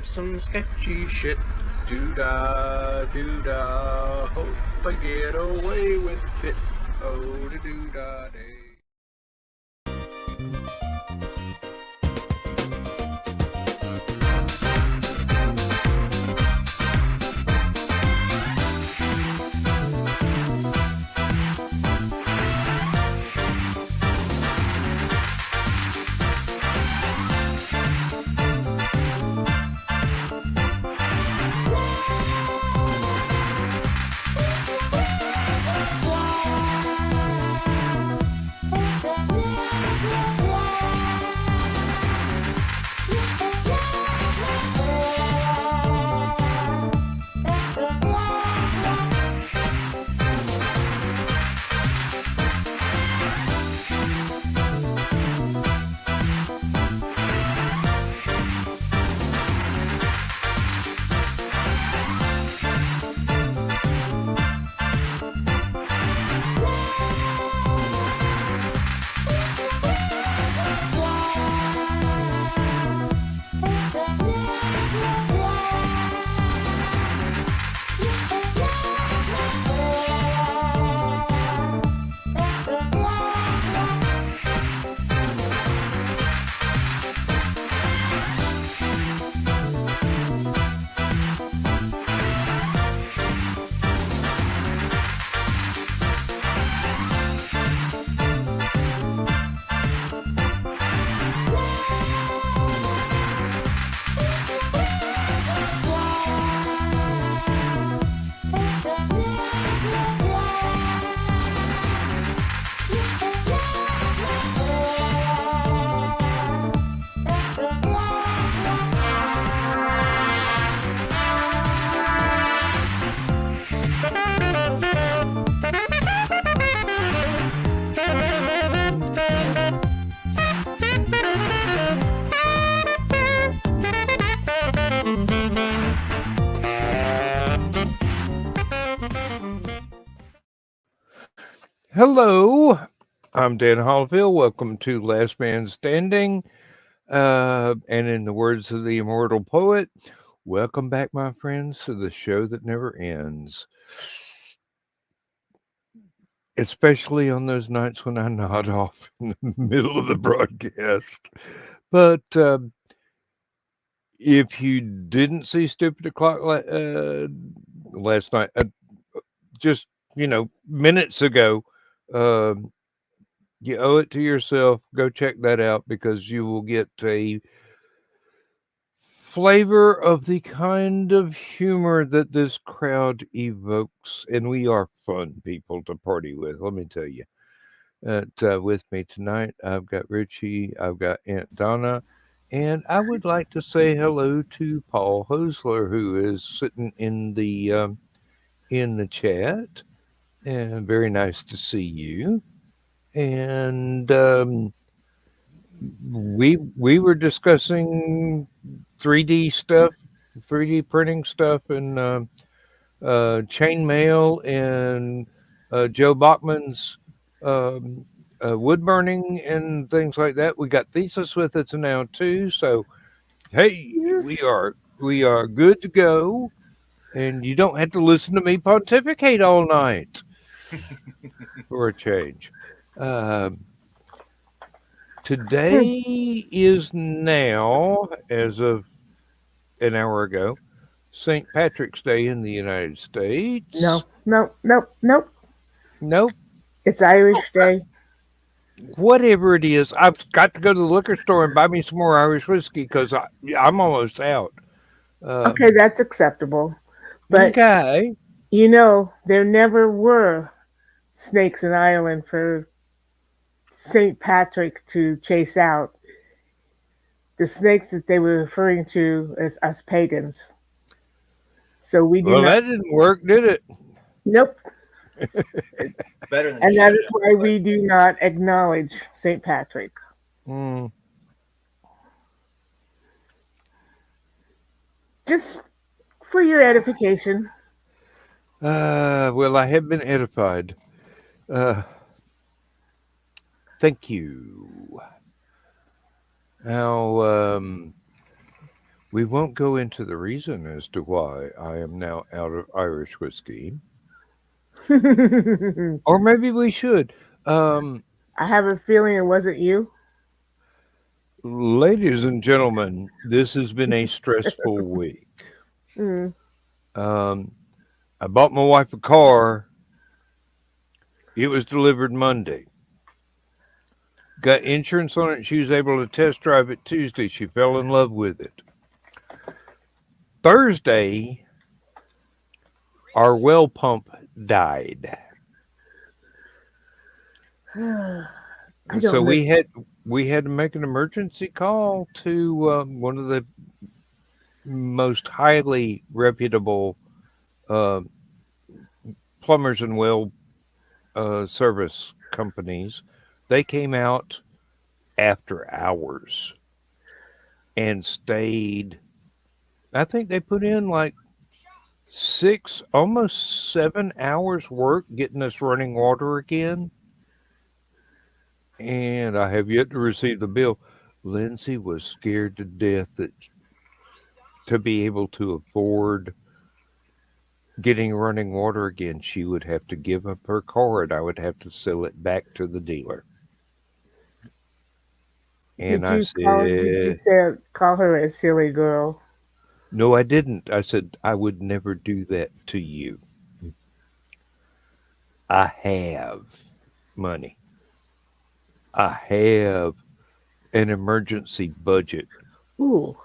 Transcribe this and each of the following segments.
some sketchy shit. Doo-dah, doo-dah, hope I get away with it. Oh, da doo-dah day. Hello, I'm Dan Hollifield. Welcome to Last Man Standing. And in the words of the immortal poet, welcome back, my friends, to the show that never ends. Especially on those nights when I nod off in the middle of the broadcast. But if you didn't see Stupid O'Clock last night, just, minutes ago, um you owe it to yourself. Go check that out because you will get a flavor of the kind of humor that this crowd evokes. And we are fun people to party with, let me tell you. With me tonight, I've got Richie, I've got Aunt Donna, and I would like to say hello to Paul Hosler, who is sitting in the chat. And very nice to see you. And we were discussing 3D stuff, 3D printing stuff, and chainmail, and Joe Bachman's wood burning and things like that. We got Thesis with us now too. So hey, we are good to go, and you don't have to listen to me pontificate all night for a change. Um, Today is now, as of an hour ago, St. Patrick's Day in the United No, States. no, nope, nope. Nope. It's Irish Day. Whatever it is, I've got to go to the liquor store and buy me some more Irish whiskey because I'm almost out. Okay, Um, that's acceptable. But, okay. there never were snakes in Ireland for St. Patrick to chase out. The snakes that they were referring to as us pagans. So we do Well, not, that didn't work, did it? nope. Better than And that should is have, why but we do not acknowledge St. Patrick. Mm, Just for your edification. well, I have been edified. Uh, thank you. Now, We won't go into the reason as to why I am now out of Irish whiskey, I or maybe we should. Um, have a feeling it wasn't you. Ladies and gentlemen, this has been a stressful week. Mm. Um, I bought my wife a car. It was delivered Monday. Got insurance on it. She was able to test drive it Tuesday. She fell in love with it. Thursday, our well pump died. I So don't miss. we had to make an emergency call to one of the most highly reputable uh, plumbers and well service companies. They came out after hours and stayed. I think they put in like 6, almost 7 hours work getting us running water again. And I have yet to receive the bill. Lindsay was scared to death that to be able to afford getting running water again, she would have to give up her car and I would have to sell it back to the dealer. And I Did you said, say call her a silly girl? no, I didn't. I said, I would never do that to you. I have money. I have an emergency budget. Ooh.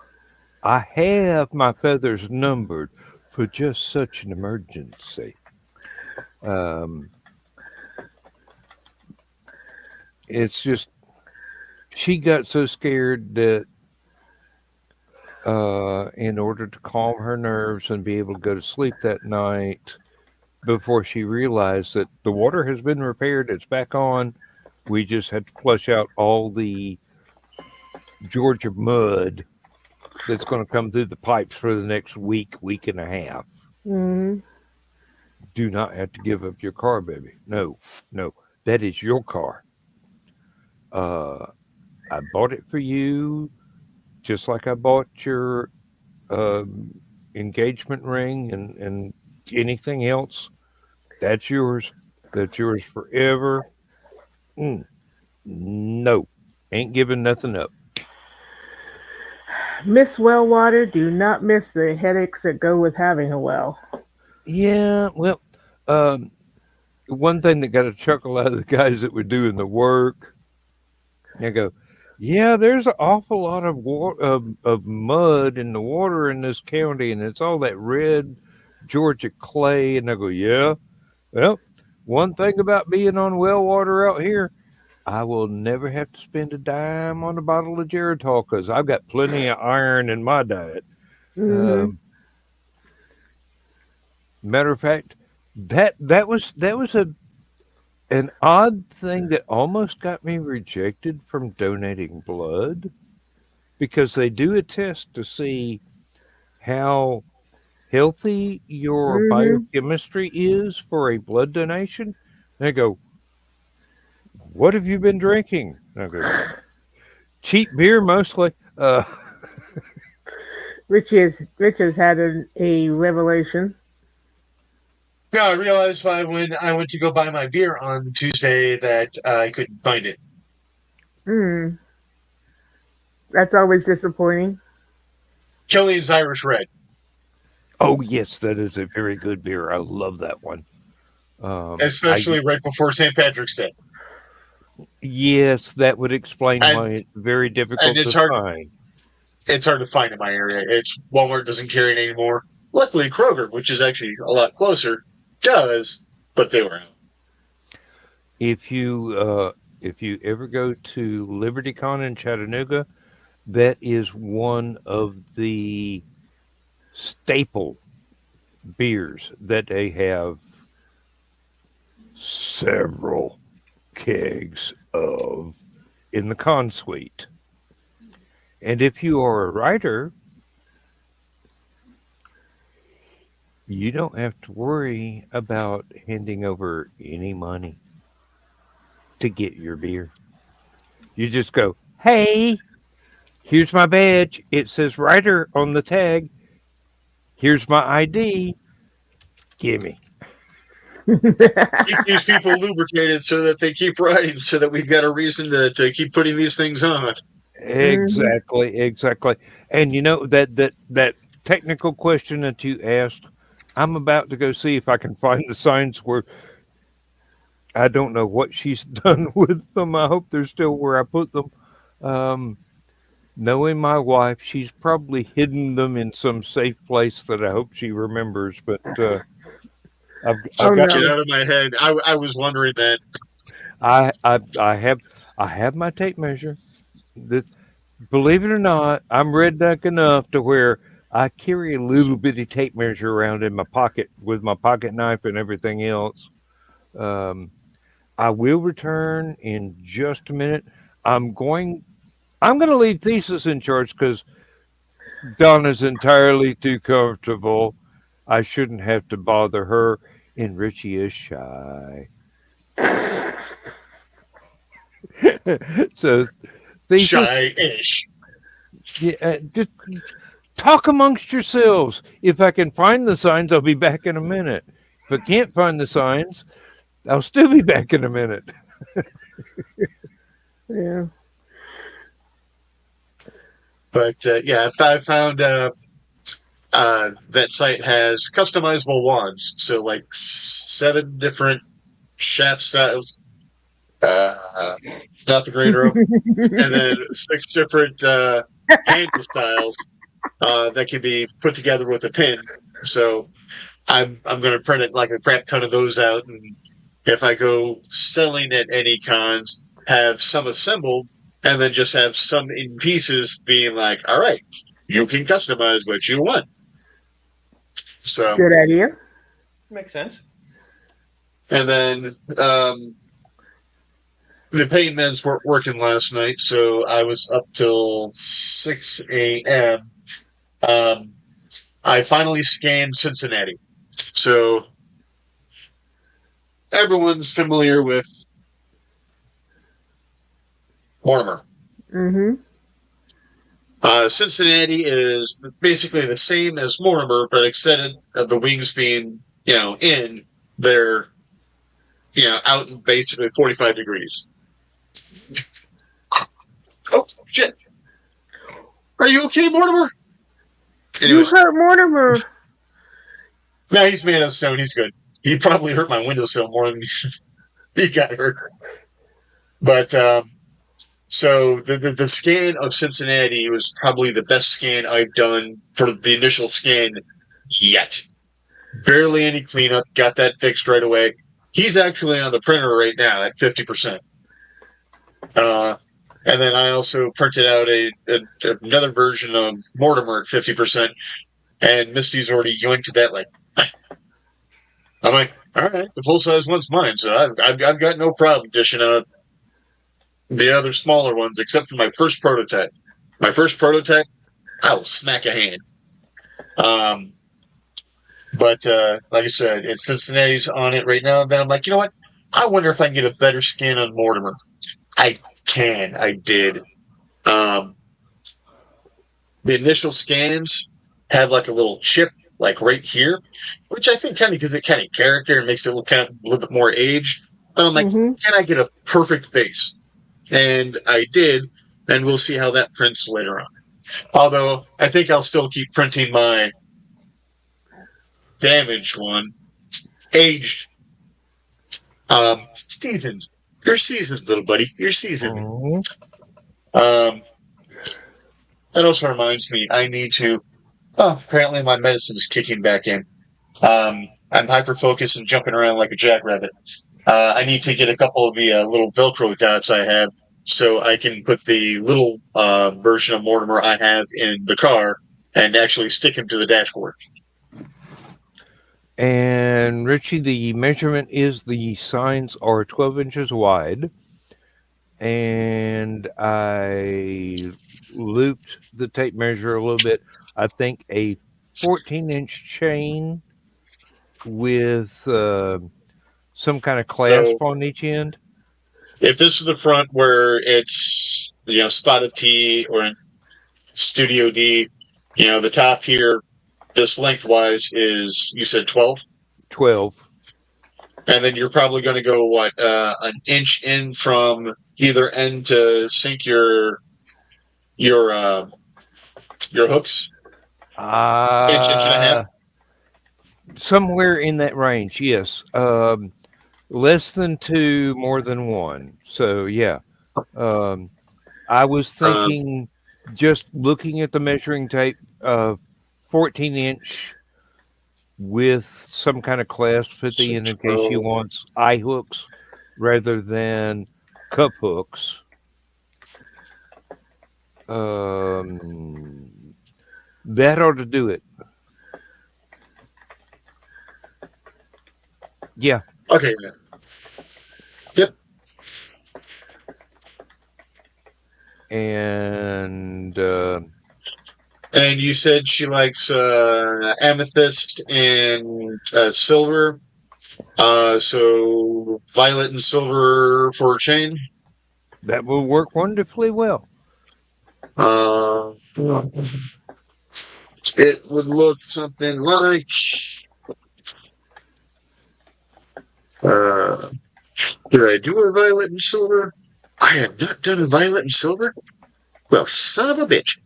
I have my feathers numbered for just such an emergency. Um, it's just, she got so scared that in order to calm her nerves and be able to go to sleep that night, before she realized that the water has been repaired, it's back on. We just had to flush out all the Georgia mud that's going to come through the pipes for the next week, week and a half. Mm. Do not have to give up your car, baby. No, no, that is your car. Uh, I bought it for you, just like I bought your um, engagement ring and anything else. That's yours. That's yours forever. Mm, no, ain't giving nothing up. Miss well water. Do not miss the headaches that go with having a well. Yeah, well, um, one thing that got a chuckle out of the guys that were doing the work, they go, "Yeah, there's an awful lot of of mud in the water in this county, and it's all that red Georgia clay." And I go, "Yeah, well, one thing about being on well water out here, I will never have to spend a dime on a bottle of Geritol because I've got plenty of iron in my diet." Mm-hmm. Um, Matter of fact, that was a an odd thing that almost got me rejected from donating blood because they do a test to see how healthy your Mm-hmm. biochemistry is for a blood donation. They go, "What have you been drinking?" And I go, "Cheap beer mostly." Rich has had a revelation. No, I realized when I went to go buy my beer on Tuesday that I couldn't find it. Hmm. That's always disappointing. Killian's Irish Red, Oh yes, that is a very good beer. I love that one. I especially right before St. Patrick's Day, Yes, that would explain and why it's very and difficult to find. it's hard to find in my area. It's Walmart doesn't carry it anymore. Luckily, Kroger, which is actually a lot closer, does, but they were out. If you ever go to LibertyCon in Chattanooga, that is one of the staple beers that they have several kegs of in the con suite. And if you are a writer, you don't have to worry about handing over any money to get your beer. You just go, "Hey, Here's my badge. It says writer on the tag. Here's my ID. Gimme. Keep these people lubricated so that they keep riding, so that we've got a reason to keep putting these things on. Exactly. And that technical question that you asked, I'm about to go see if I can find the signs where I don't know what she's done with them. I hope they're still where I put them. Um, Knowing my wife, she's probably hidden them in some safe place that I hope she remembers. But I've Oh got Get no. out of my head. I was wondering that. I have my tape measure. That, believe it or not, I'm redneck enough to where I carry a little bitty tape measure around in my pocket with my pocket knife and everything else. Um, I will return in just a minute. I'm going. I'm going to leave Thesis in charge because Donna's entirely too comfortable. I shouldn't have to bother her, and Richie is shy. So, Thesis, Shy-ish. yeah, just talk amongst yourselves. If I can find the signs, I'll be back in a minute. If I can't find the signs, I'll still be back in a minute. Yeah. But yeah, I found that site has customizable wands. So like 7 different shaft styles. Not the greater of, and then 6 different handle styles that can be put together with a pin. So I'm going to print it like a crap ton of those out, and if I go selling at any cons, have some assembled, and then just have some in pieces, being like, all right, you can customize what you want. So, Good idea. Makes sense. and then the paint meds weren't working last night, so I was up till 6 a.m. I finally scanned Cincinnati. So everyone's familiar with Mortimer. Mm-hmm. Cincinnati is basically the same as Mortimer, but instead of the wings being, in, they're, out in basically 45 degrees. Oh, shit. Are you okay, Mortimer? You Anyways, hurt Mortimer. no, he's made of stone. He's good. He probably hurt my windowsill more than he got hurt. But, so the scan of Cincinnati was probably the best scan I've done for the initial scan yet. Barely any cleanup. Got that fixed right away. He's actually on the printer right now at 50%. And then I also printed out another version of Mortimer at 50%, and Misty's already yoinked that like. I'm like, all right, the full size one's mine, so I've got no problem dishing out the other smaller ones, except for my first prototype. My first prototype, I'll smack a hand. But like I said, it's Cincinnati's on it right now. And then I'm like, you know what? I wonder if I can get a better scan on Mortimer. I can. I did. The initial scans have like a little chip, like right here, which I think kind of gives it kind of character and makes it look kind of a little bit more aged. And I'm like, Mm-hmm. can I get a perfect base? And I did, and we'll see how that prints later on. Although I think I'll still keep printing my damaged one, aged, seasoned. You're seasoned, little buddy. You're seasoned. That also reminds me, I need to. Oh, apparently my medicine is kicking back in. I'm hyper focused and jumping around like a jackrabbit. I need to get a couple of the little Velcro dots I have, so I can put the little version of Mortimer I have in the car and actually stick him to the dashboard. And Richie, the measurement is the signs are 12 inches wide. And I looped the tape measure a little bit. I think a 14-inch chain with some kind of clasp So on each end. if this is the front where it's spotted T or Studio D, the top here, this lengthwise is, you said 12? 12. And then you're probably going to go, an inch in from either end to sink your hooks? Inch and a half? Somewhere in that range, yes. Less than 2, more than 1. So, yeah. I was thinking, just looking at the measuring tape, 14-inch with some kind of clasp at the end in case she wants eye hooks rather than cup hooks. That ought to do it. Yeah. Okay. Yep. And you said she likes amethyst and silver. So violet and silver for a chain. that will work wonderfully well. It would look something like. Did I do a violet and silver? I have not done a violet and silver. Well, son of a bitch.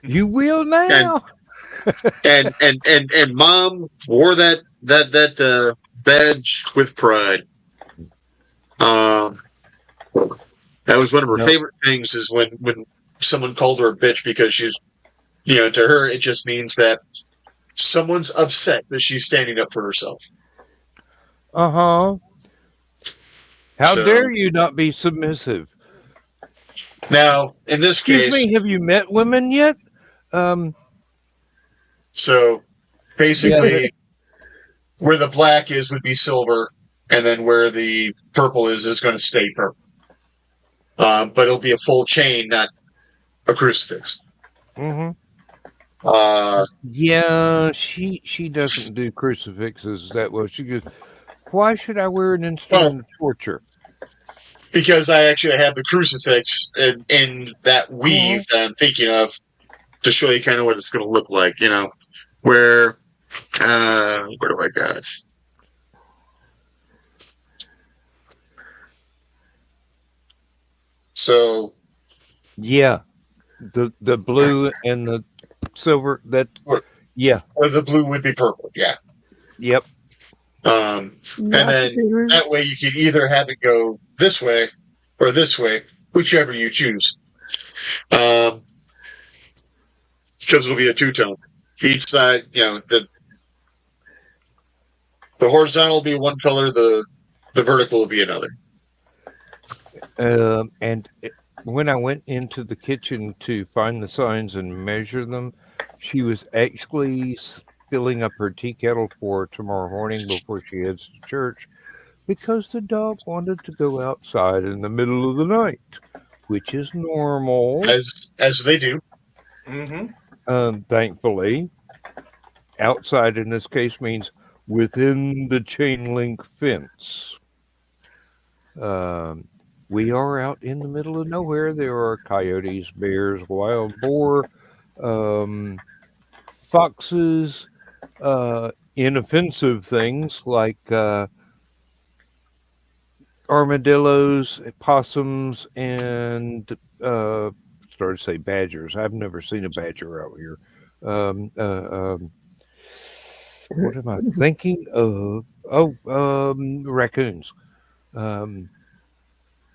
You will now. And Mom wore that badge with pride. That was one of her favorite things, is when someone called her a bitch, because she's, to her it just means that someone's upset that she's standing up for herself. How dare you not be submissive? Now, in this case, excuse me, have you met women yet? So basically, where the black is would be silver, and then where the purple is going to stay purple. But it'll be a full chain, not a crucifix. Yeah, she doesn't do crucifixes that well. She goes, why should I wear an instrument of torture? Because I actually have the crucifix in that weave that I'm thinking of, to show you kind of what it's going to look like, where do I got it? So, yeah, the blue and the silver, or the blue would be purple, yeah. Yep. And then that way you can either have it go this way or this way, whichever you choose. Because it'll be a two-tone. Each side, the horizontal will be one color, the vertical will be another. And when I went into the kitchen to find the signs and measure them, she was actually filling up her tea kettle for tomorrow morning before she heads to church, because the dog wanted to go outside in the middle of the night, which is normal. As they do. Thankfully. Outside in this case means within the chain link fence. We are out in the middle of nowhere. There are coyotes, bears, wild boar, foxes, inoffensive things like armadillos, possums, and started to say badgers. I've never seen a badger out here. What am I thinking of? Raccoons.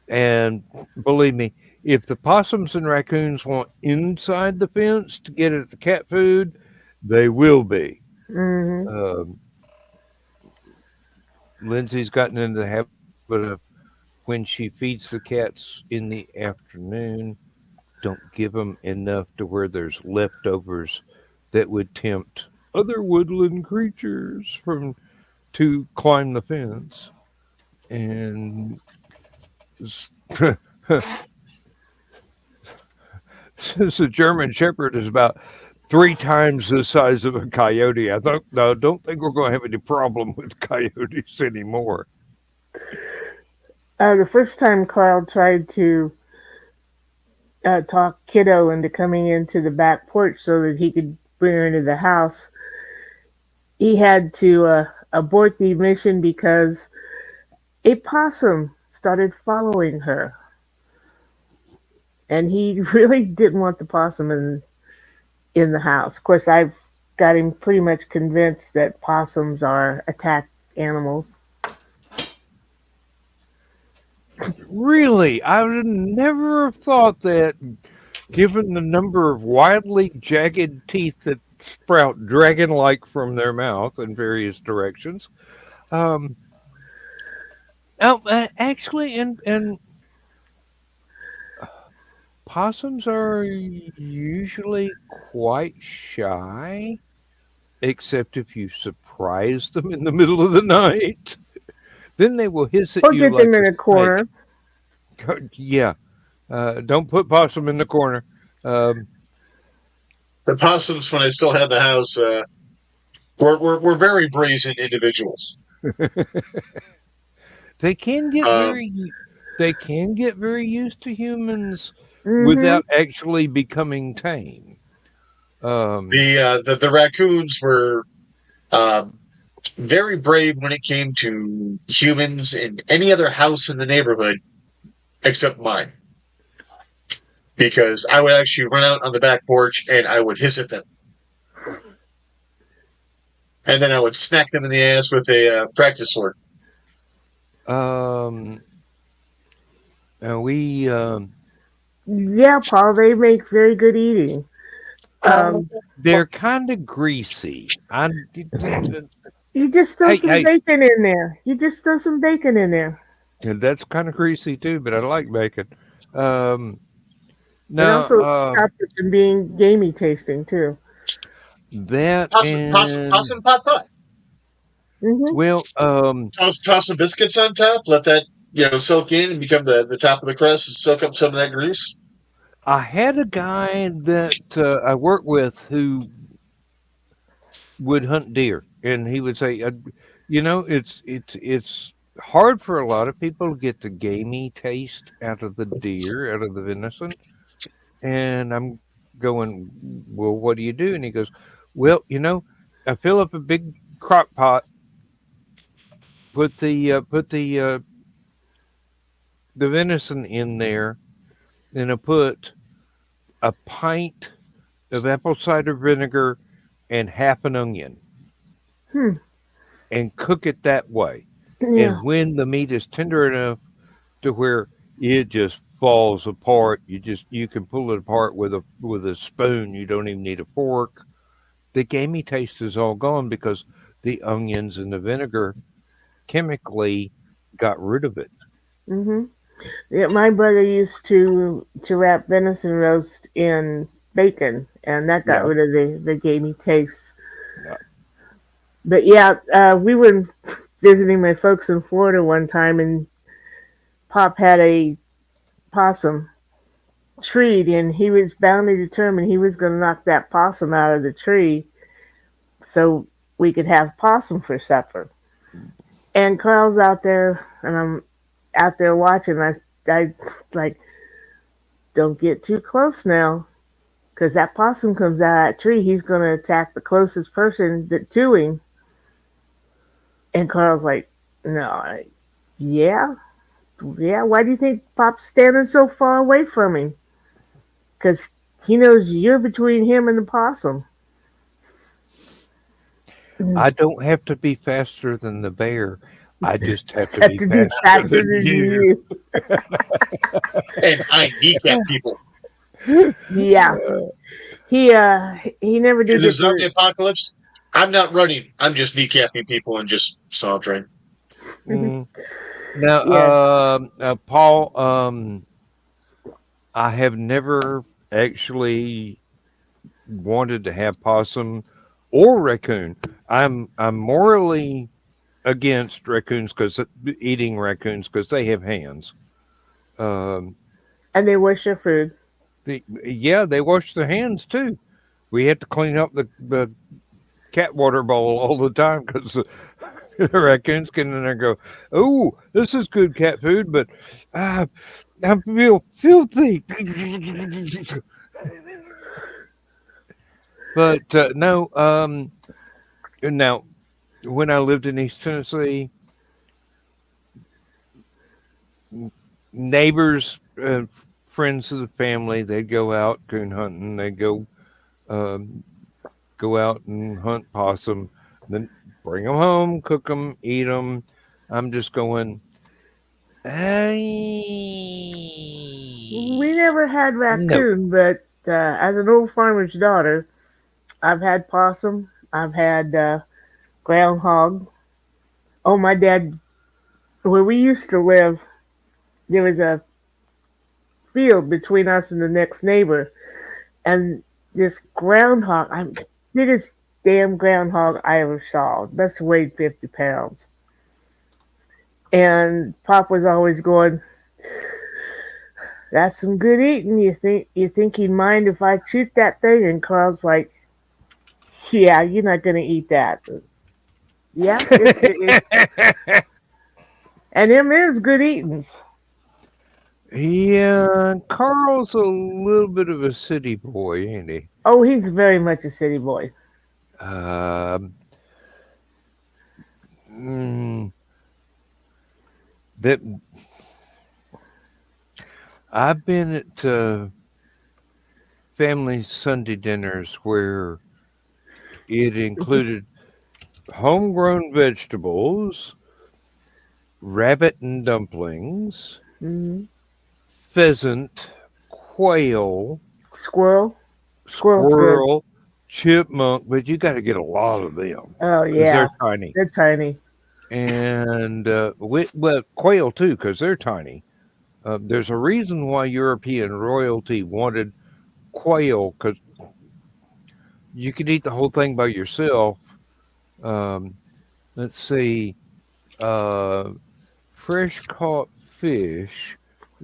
And believe me, if the possums and raccoons want inside the fence to get at the cat food, they will be. Lindsay's gotten into the habit of, when she feeds the cats in the afternoon, don't give them enough to where there's leftovers that would tempt other woodland creatures to climb the fence. And since a German Shepherd is about 3 times the size of a coyote, I don't think we're going to have any problem with coyotes anymore. The first time Carl tried to talk Kiddo into coming into the back porch so that he could bring her into the house, he had to abort the mission because a possum started following her. And he really didn't want the possum in the house. Of course, I've got him pretty much convinced that possums are attack animals. Really, I would never have thought that, given the number of widely jagged teeth that sprout dragon-like from their mouth in various directions. Um, actually, and possums are usually quite shy, except if you surprise them in the middle of the night. Then they will hiss at Or you get them like in a a corner. snake. Yeah, don't put possum in the corner. Um, The possums, when I still had the house, were very brazen individuals. they can get Um, very used to humans Mm-hmm. without actually becoming tame. Um, the raccoons were um, very brave when it came to humans in any other house in the neighborhood except mine. Because I would actually run out on the back porch and I would hiss at them. And then I would smack them in the ass with a practice sword. um, we Yeah, Paul, they make very good eating. Um, they're kind of greasy. you just throw Hey, some hey, bacon in there. You just throw some bacon in there. and that's kind of greasy too, but I like bacon. Um, It now, also stops it from being gamey tasting too. that and Possum pot pie. Hmm. well, Toss some biscuits on top. Let that soak in and become the top of the crust and soak up some of that grease. I had a guy that I worked with who would hunt deer, and he would say, it's hard for a lot of people to get the gamey taste out of the deer, out of the venison." And I'm going, "Well, what do you do?" And he goes, "Well, I fill up a big crock pot, put the venison in there, and I put a pint of apple cider vinegar and half an onion, Hmm. and cook it that way. Yeah. And when the meat is tender enough to where it just falls apart, you can pull it apart with a spoon. You don't even need a fork. The gamey taste is all gone because the onions and the vinegar chemically got rid of it. Hmm. Yeah, my brother used to wrap venison roast in bacon, and that got Yeah. rid of the gamey taste. Yeah. But yeah, we were visiting my folks in Florida one time, and Pop had a possum treed, and he was bound and determined he was going to knock that possum out of the tree so we could have possum for supper. And Carl's out there, and I'm out there watching. I like, don't get too close now, because that possum comes out of that tree, he's going to attack the closest person to him. And Carl's like, no, yeah, yeah. Why do you think Pop's standing so far away from him? Because he knows you're between him and the possum. I don't have to be faster than the bear. I just have Just to have be to be faster faster than than you. you. And I kneecap people. Yeah, he never In did the get zombie to. apocalypse, I'm not running. I'm just kneecapping people and just sauntering. Mm. Now, Yeah, Paul, I have never actually wanted to have possum or raccoon. I'm morally against raccoons because eating raccoons because they have hands. Um, and they wash their food. yeah, they wash their hands too. We have to clean up the cat water bowl all the time because the raccoons get in there and go, "Oh, this is good cat food," but I feel filthy. But no, now when I lived in East Tennessee, neighbors, friends of the family, they'd go out coon hunting. They'd um, go out and hunt possum, then bring them home, cook them, eat them. I'm just going, We hey, never had no. raccoon, but as an old farmer's daughter, I've had possum. I've had groundhog. Oh, my dad, where we used to live, there was a field between us and the next neighbor, and this groundhog, I'm biggest damn groundhog I ever saw. Must have weighed 50 pounds. And Pop was always going, "That's some good eating. You think he'd mind if I shoot that thing?" And Carl's like, "Yeah, you're not gonna eat that." Yeah, and them is good eatings. Yeah, Carl's a little bit of a city boy, ain't he? Oh, he's very much a city boy. Um, mm, that I've been at family Sunday dinners where it included homegrown vegetables, rabbit and dumplings, Hmm. pheasant, quail, Squirrel, squirrel's good. squirrel, chipmunk, but you got to get a lot of them Oh because yeah, they're tiny. they're tiny. And well, quail too because they're tiny. There's a reason why European royalty wanted quail because you could eat the whole thing by yourself. Um, let's see, uh, fresh caught fish,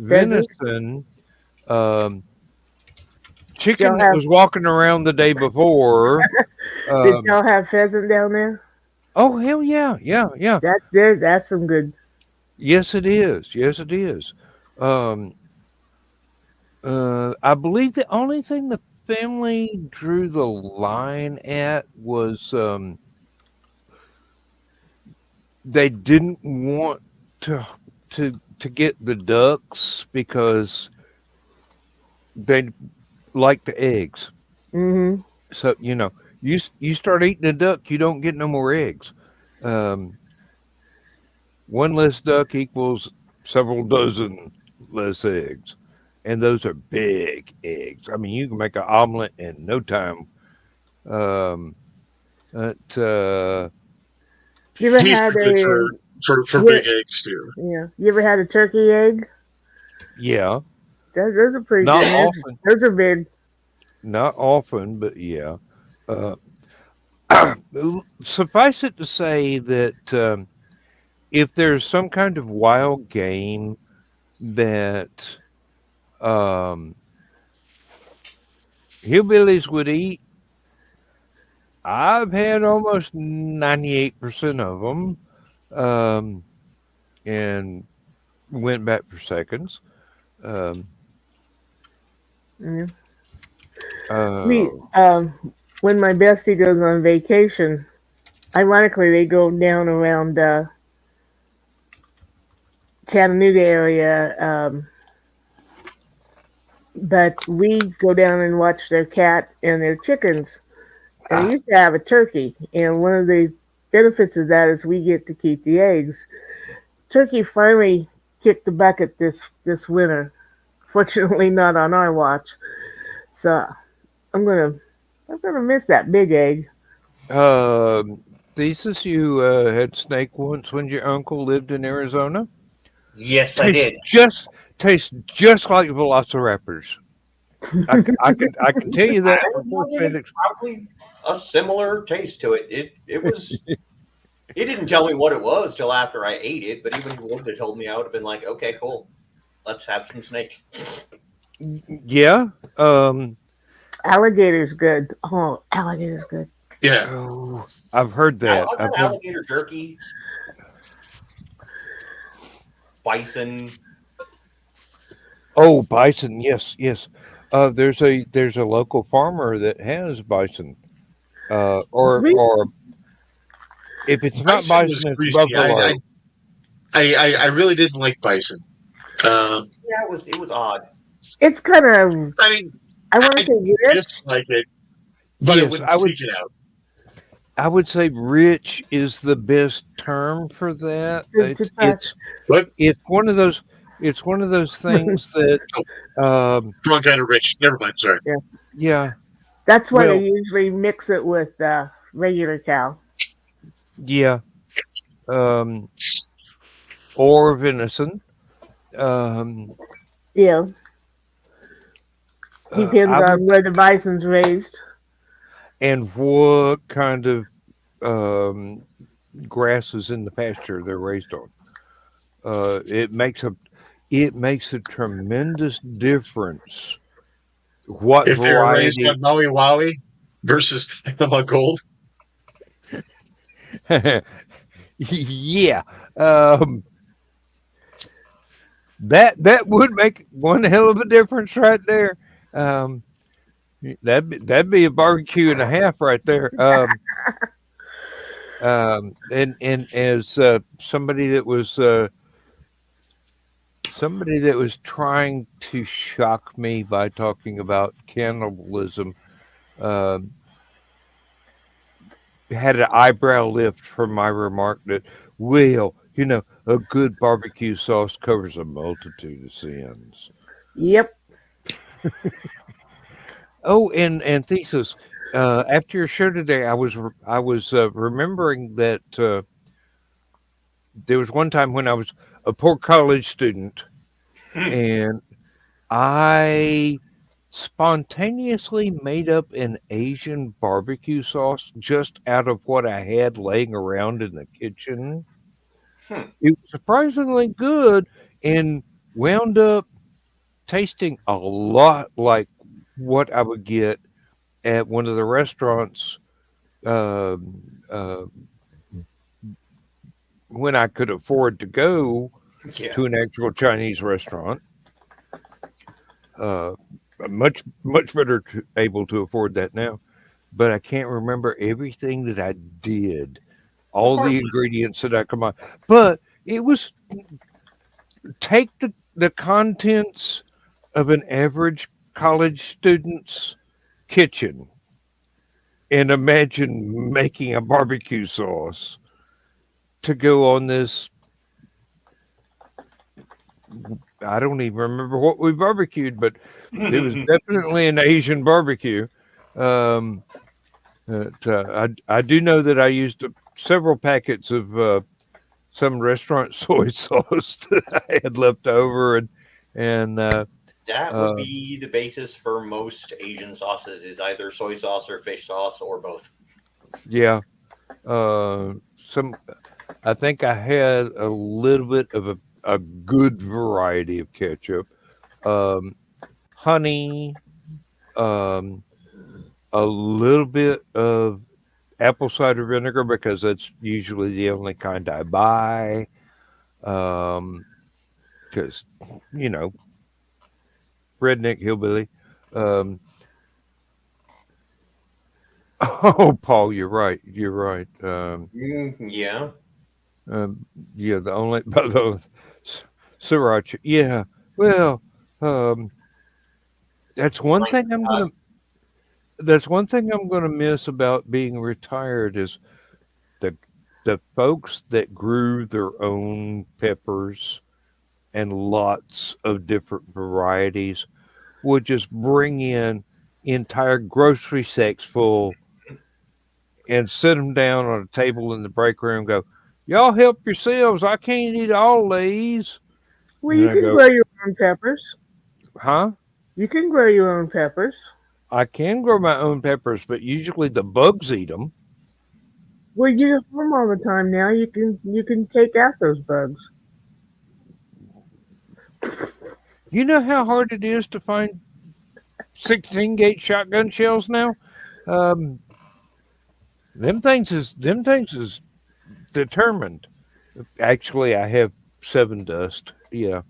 Pheasant. venison, um, Did chicken y'all that have was walking around the day before. did Um, y'all have pheasant down there? oh hell yeah, yeah, yeah. That's some good. Yes, it is. Yes, it is. Um, I believe the only thing the family drew the line at was they didn't want to to get the ducks because they like the eggs. Hmm. So you start eating a duck, you don't get no more eggs. Um, one less duck equals several dozen less eggs, and those are big eggs. I mean, you can make an omelet in no time. Um, but You ever He's had good a for you, big eggs too. yeah? You ever had a turkey egg? yeah, Those are pretty not good. often, Those are big. not often, but yeah. Uh, suffice it to say that if there's some kind of wild game that um, hillbillies would eat, I've had almost 98% of them, um, and went back for seconds. Um, Yeah. uh, We when my bestie goes on vacation, ironically they go down around Chattanooga area, but we go down and watch their cat and their chickens. And they ah, used to have a turkey, and one of the benefits of that is we get to keep the eggs. Turkey finally kicked the bucket this winter. Fortunately, not on our watch. So I'm gonna I'm gonna miss that big egg. um, Thesis, you had snake once when your uncle lived in Arizona. Yes, I Tastes did. just tastes just like velociraptors. I can tell you I that would from imagine firsthand. it's probably a similar taste to it. It was. He didn't tell me what it was till after I ate it, but even if he would have told me, I would have been like, okay, cool. Let's have some snake. Yeah. Alligator's good. Oh, alligator's good. Yeah. Oh, I've heard that. I've I've had heard. alligator jerky, bison. Oh, bison. Yes, yes. There's a local farmer that has bison. Re- Or if it's not Bison was bison, it's greasy. buffalo. I really didn't like bison. Um, Yeah, it was odd. it's kind of, I mean, I I want to say didn't rich. dislike it, but I Yes, wouldn't seek it out. I would say rich is the best term for that. It's a, But It's one of those things that um wrong kind of rich. Never mind. Sorry. yeah. yeah, That's why they well, usually mix it with regular cow. yeah, um or venison. Um Yeah, depends I would on where the bison's raised. and what kind of um grasses in the pasture they're raised on. It makes a tremendous difference what If they were raised variety. on Maui Wowie versus Panama Gold, Yeah, um, that would make one hell of a difference right there. Um, that'd be a barbecue and a half right there. And as somebody that was trying to shock me by talking about cannibalism, um, had an eyebrow lift from my remark that, well, a good barbecue sauce covers a multitude of sins. Yep. Oh, and thesis. After your show today, I was remembering that there was one time when I was a poor college student, and I spontaneously made up an Asian barbecue sauce just out of what I had laying around in the kitchen. Hmm. It was surprisingly good and wound up tasting a lot like what I would get at one of the restaurants uh, when I could afford to go Yeah. to an actual Chinese restaurant. Uh, much better able to afford that now, but I can't remember everything that I did, Of all course the not. ingredients that I combined. But it was take the contents of an average college student's kitchen and imagine making a barbecue sauce to go on this. I don't even remember what we barbecued, but it was definitely an Asian barbecue. Um, I do know that I used several packets of some restaurant soy sauce that I had left over, and That would uh, be the basis for most Asian sauces is either soy sauce or fish sauce or both. yeah, some. I think I had a little bit of a good variety of ketchup, um, honey, um, a little bit of apple cider vinegar because that's usually the only kind I buy. Um, because you know, redneck hillbilly. Um, oh, Paul, you're right. You're right. Yeah. Um, yeah, the only by the sriracha. Yeah. Well, um, that's one Fine. thing I'm gonna miss about being retired is the the folks that grew their own peppers and lots of different varieties would just bring in entire grocery sacks full and sit them down on a table in the break room and go, y'all help yourselves. I can't eat all these. Well, And you I can go, grow your own peppers. huh? You can grow your own peppers. I can grow my own peppers, but usually the bugs eat them. Well, you're home all the time now. You can take out those bugs. You know how hard it is to find 16 gauge shotgun shells now? Um, them things is determined. Actually, I have seven dust. Yeah.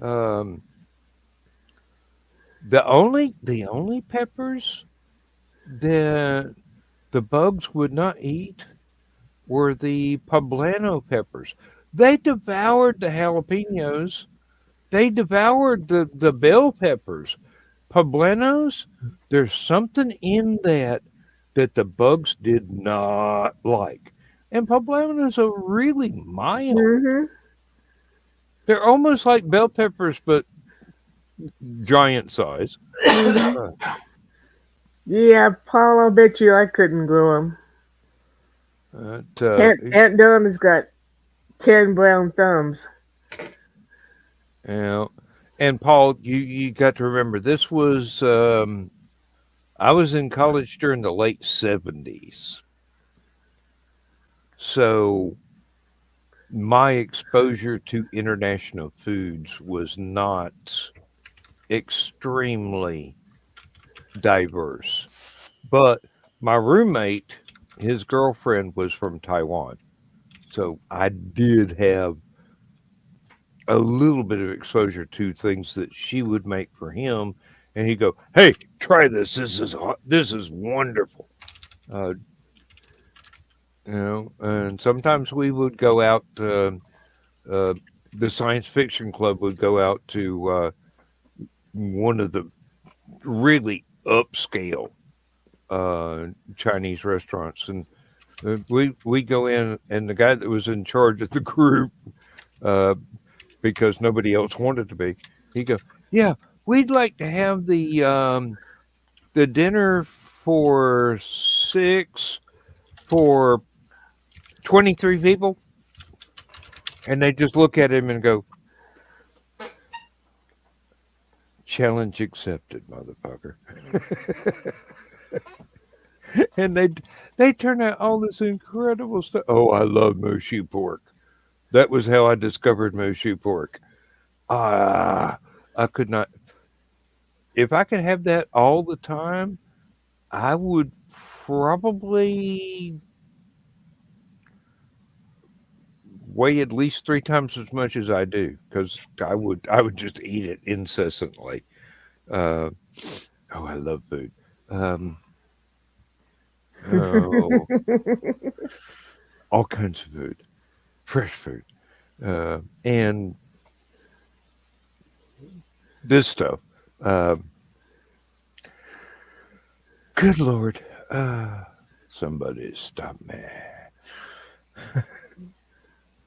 Um, The only peppers that the bugs would not eat were the poblano peppers. They devoured the jalapenos. They devoured the bell peppers. Poblanos, there's something in that the bugs did not like. And poblanos are really mild. Mhm. They're almost like bell peppers, but giant size. Mhm. Uh, Yeah, Paul. I bet you I couldn't grow them. but, Aunt Donna's got 10 brown thumbs. you know, and Paul, you got to remember this was I was in college during the late 70s. So my exposure to international foods was not extremely diverse. But my roommate, his girlfriend was from Taiwan. So I did have a little bit of exposure to things that she would make for him. And he'd go, "Hey, try this. This is wonderful." Uh, and sometimes we would go out. Uh, the science fiction club would go out to one of the really upscale Chinese restaurants, and we go in, and the guy that was in charge of the group, uh, because nobody else wanted to be, he go, "Yeah, we'd like to have the dinner for six for 23 people," and they just look at him and go, "Challenge accepted, motherfucker." And they turn out all this incredible stuff. Oh, I love Moshu pork. That was how I discovered Moshu pork. Ah, I could not. If I could have that all the time, I would probably weigh at least 3 times as much as I do, because I would just eat it incessantly. Uh, oh, I love food. Um, oh, all kinds of food, fresh food, and this stuff. Uh, Good Lord. Somebody stop me.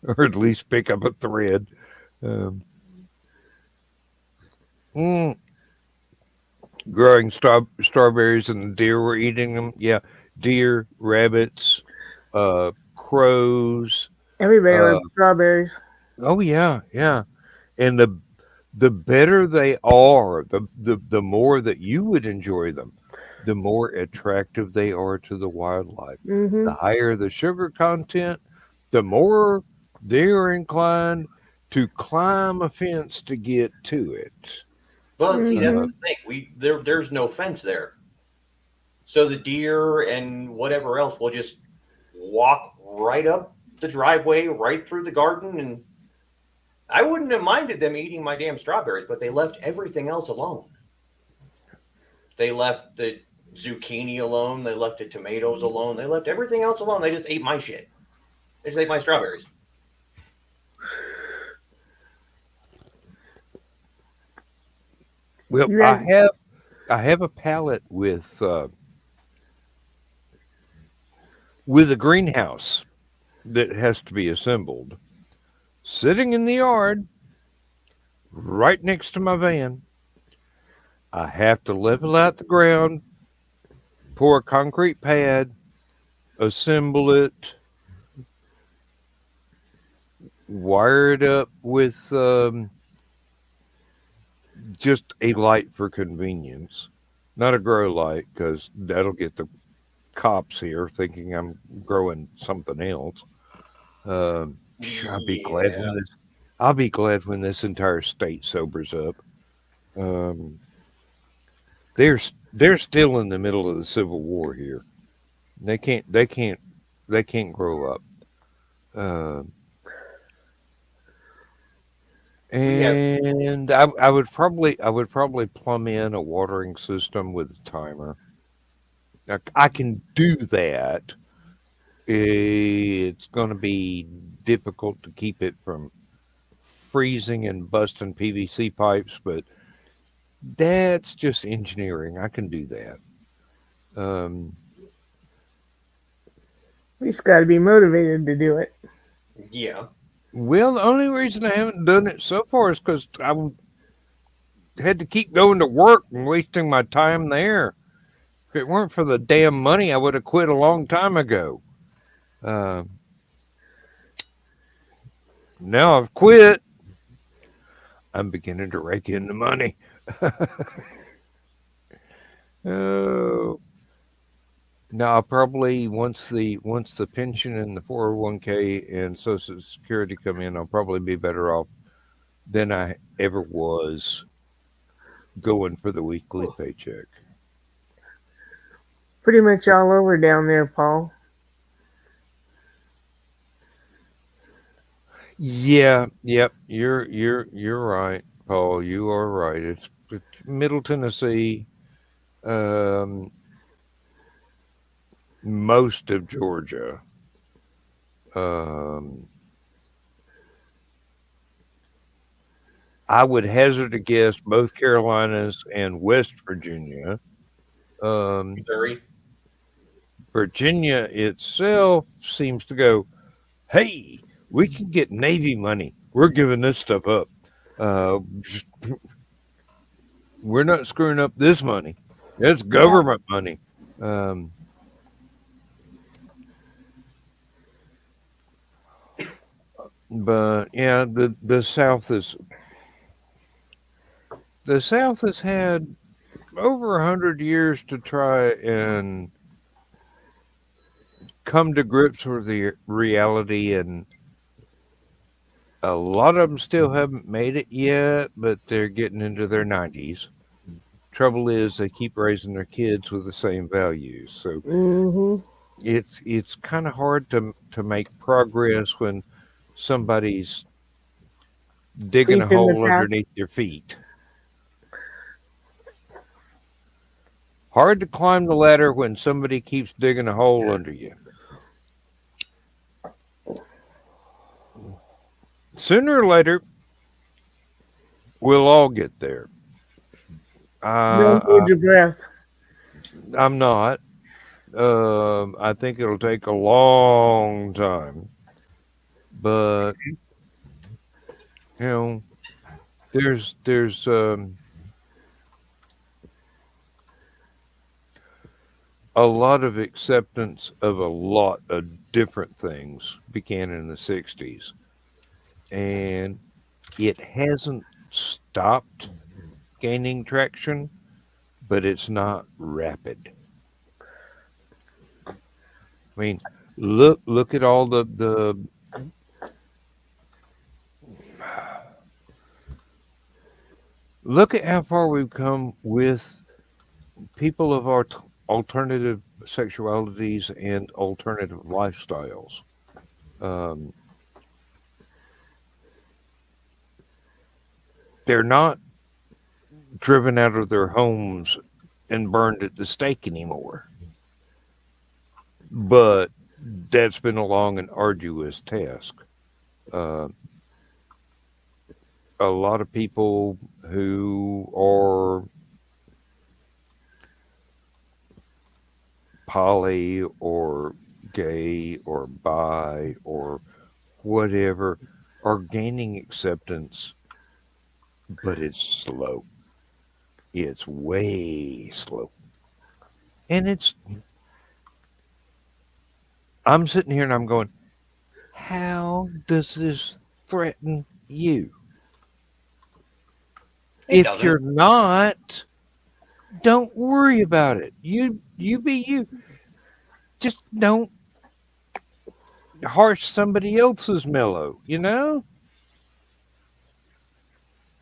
Or at least pick up a thread. Um, mm, Growing strawberries and the deer were eating them. Yeah. Deer, rabbits, crows. Everybody Uh, loves strawberries. oh, yeah. Yeah. And the better they are, the more that you would enjoy them, the more attractive they are to the wildlife. The Mhm. higher the sugar content, the more they're inclined to climb a fence to get to it. Well, see, that's Uh, Mhm. the thing. There's no fence there, so the deer and whatever else will just walk right up the driveway, right through the garden, and I wouldn't have minded them eating my damn strawberries, but they left everything else alone. They left the zucchini alone. They left the tomatoes alone. They left everything else alone. They just ate my shit. They just ate my strawberries. well, You I had have I have a pallet with a greenhouse that has to be assembled, sitting in the yard right next to my van. I have to level out the ground, pour a concrete pad, assemble it, wire it up with just a light for convenience, not a grow light, because that'll get the cops here thinking I'm growing something else. Um, I'll be glad Yeah. when this. I'll be glad when this entire state sobers up. Um, they're still in the middle of the Civil War here. They can't grow up. Uh, And I would probably plumb in a watering system with a timer. I can do that. It's going to be difficult to keep it from freezing and busting PVC pipes, but that's just engineering. I can do that. We just got to be motivated to do it. Yeah. Well, the only reason I haven't done it so far is because had to keep going to work and wasting my time there. If it weren't for the damn money, I would have quit a long time ago. Now I've quit. I'm beginning to rake in the money. Oh. Now I'll probably once the pension and the 401k and Social Security come in, I'll probably be better off than I ever was going for the weekly paycheck. Pretty much all over down there, Paul. Yeah, yep, you're right, Paul. You are right. It's Middle Tennessee, most of Georgia. I would hazard a guess both Carolinas and West Virginia. Missouri. Virginia itself seems to go, hey, we can get Navy money. We're giving this stuff up. We're not screwing up this money. It's government money. But yeah, the South has had over 100 years to try and come to grips with the reality, and a lot of them still haven't made it yet, but they're getting into their 90s. Trouble is, they keep raising their kids with the same values, so it's kind of hard to make progress when somebody's digging Deep a in the hole past. underneath your feet. Hard to climb the ladder when somebody keeps digging a hole under you. Sooner or later, we'll all get there. Don't hold your breath. I'm not. I think it'll take a long time. But, you know, there's a lot of acceptance of a lot of different things began in the 60s. And it hasn't stopped gaining traction, but it's not rapid. I mean, look at all the look at how far we've come with people of our alternative sexualities and alternative lifestyles. They're not driven out of their homes and burned at the stake anymore. But that's been a long and arduous task. A lot of people who are poly or gay or bi or whatever are gaining acceptance, but it's slow. It's way slow. And I'm sitting here and I'm going, how does this threaten you? If you're not, don't worry about it. You be you. Just don't harsh somebody else's mellow, you know?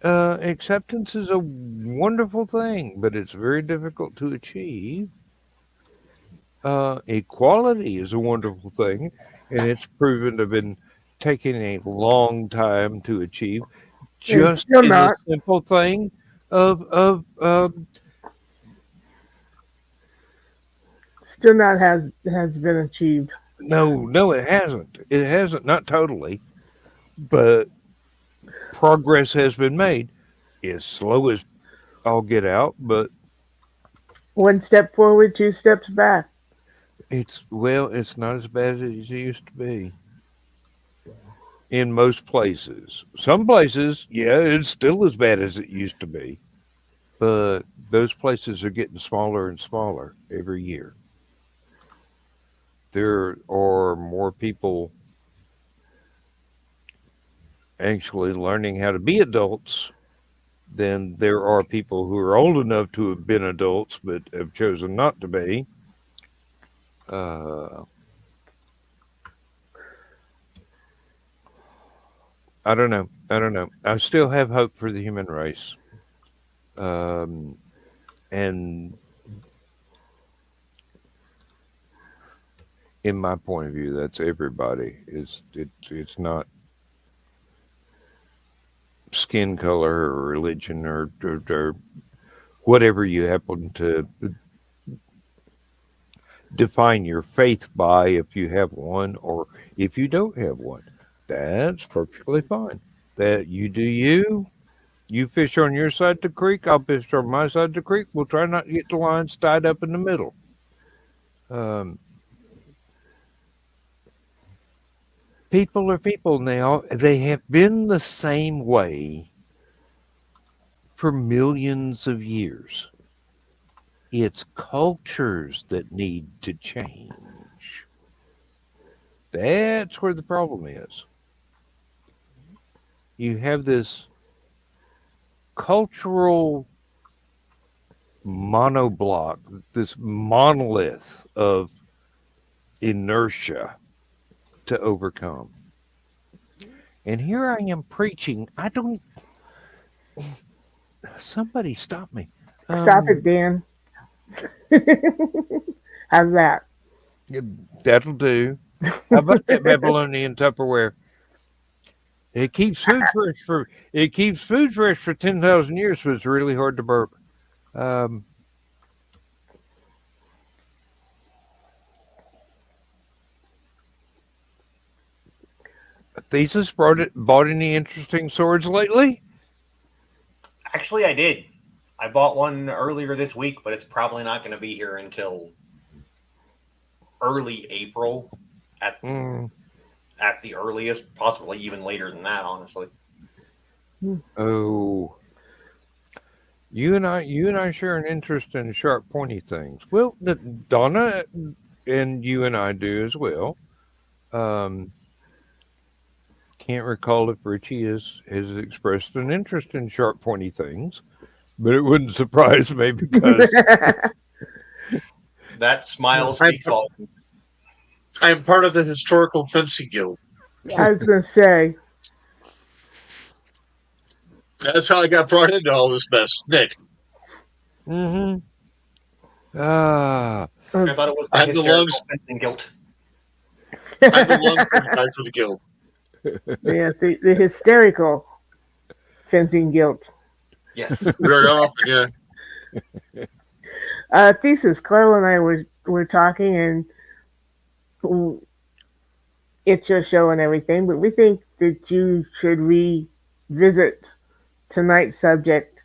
Acceptance is a wonderful thing, but it's very difficult to achieve. Equality is a wonderful thing, and it's proven to have been taking a long time to achieve. It's just still in the not. simple thing of Still not has been achieved. no, it hasn't. It hasn't, not totally, but progress has been made. It's slow as all get out, but One step forward, two steps back. it's not as bad as it used to be in most places. Some places, yeah, it's still as bad as it used to be, but those places are getting smaller and smaller every year. There are more people actually learning how to be adults than there are people who are old enough to have been adults but have chosen not to be. Uh, I don't know. I don't know. I still have hope for the human race. Um, and in my point of view, that's everybody. It's not skin color or religion or whatever you happen to define your faith by, if you have one or if you don't have one. That's perfectly fine. That you do you. You fish on your side of the creek, I'll fish on my side of the creek. We'll try not to get the lines tied up in the middle. Um, People are people, and they have been the same way for millions of years. It's cultures that need to change. That's where the problem is. You have this cultural monoblock, this monolith of inertia to overcome. And here I am preaching. I don't. Somebody stop me. Stop it, Dan. How's that? That'll do. How about that Babylonian Tupperware? It keeps food fresh for 10,000 years, so it's really hard to burp. Um, Thesis bought any interesting swords lately? Actually, I did. I bought one earlier this week, but it's probably not going to be here until early April at the earliest, possibly even later than that, honestly. Oh, you and I share an interest in sharp, pointy things. Well, Donna and you and I do as well. Can't recall if Richie has expressed an interest in sharp, pointy things, but it wouldn't surprise me because That smile speaks volumes. I'm part of the Historical Fencing Guild. I was going to say. That's how I got brought into all this mess. Nick. I I thought it was the I'm the hysterical fencing guilt. I'm the long-term guy for the guild. Yeah, the hysterical fencing guilt. Yes. Very often, yeah. Thesis, Carl and I were talking, and it's your show and everything, but we think that you should revisit tonight's subject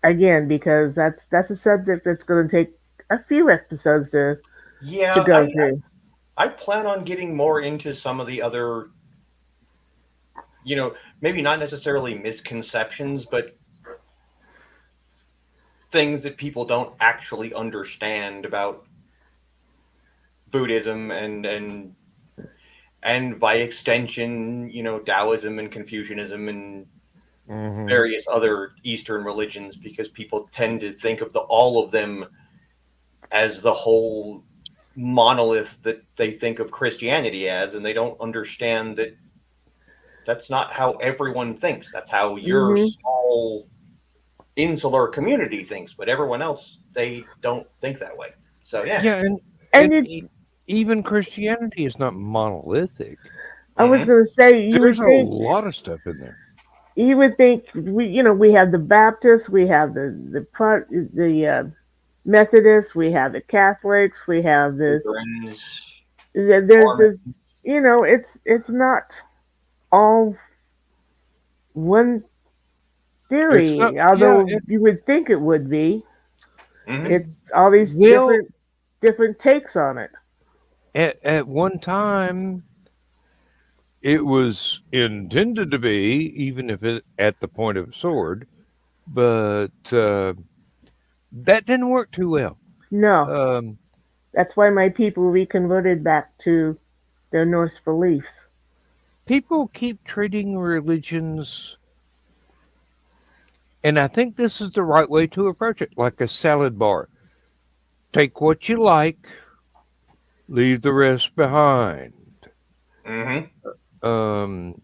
again, because that's a subject that's going to take a few episodes to go through. I plan on getting more into some of the other, maybe not necessarily misconceptions, but things that people don't actually understand about Buddhism and by extension, Taoism and Confucianism and various other Eastern religions, because people tend to think of all of them as the whole monolith that they think of Christianity as, and they don't understand that that's not how everyone thinks. That's how your small insular community thinks, but everyone else, they don't think that way. So yeah, even Christianity is not monolithic. I was going to say, there's a lot of stuff in there. you would think we have the Baptists, we have the Methodists, we have the Catholics, we have Lutherans, there's Mormons. this, it's not all one It's not. theory, Yeah. although you would think it would be. Mhm. It's all these Well, different takes on it. at one time, it was intended to be, even if it at the point of a sword, but that didn't work too well. No, Um, that's why my people reconverted back to their Norse beliefs. People keep treating religions, and I think this is the right way to approach it, like a salad bar. Take what you like, leave the rest behind. Mhm. Um,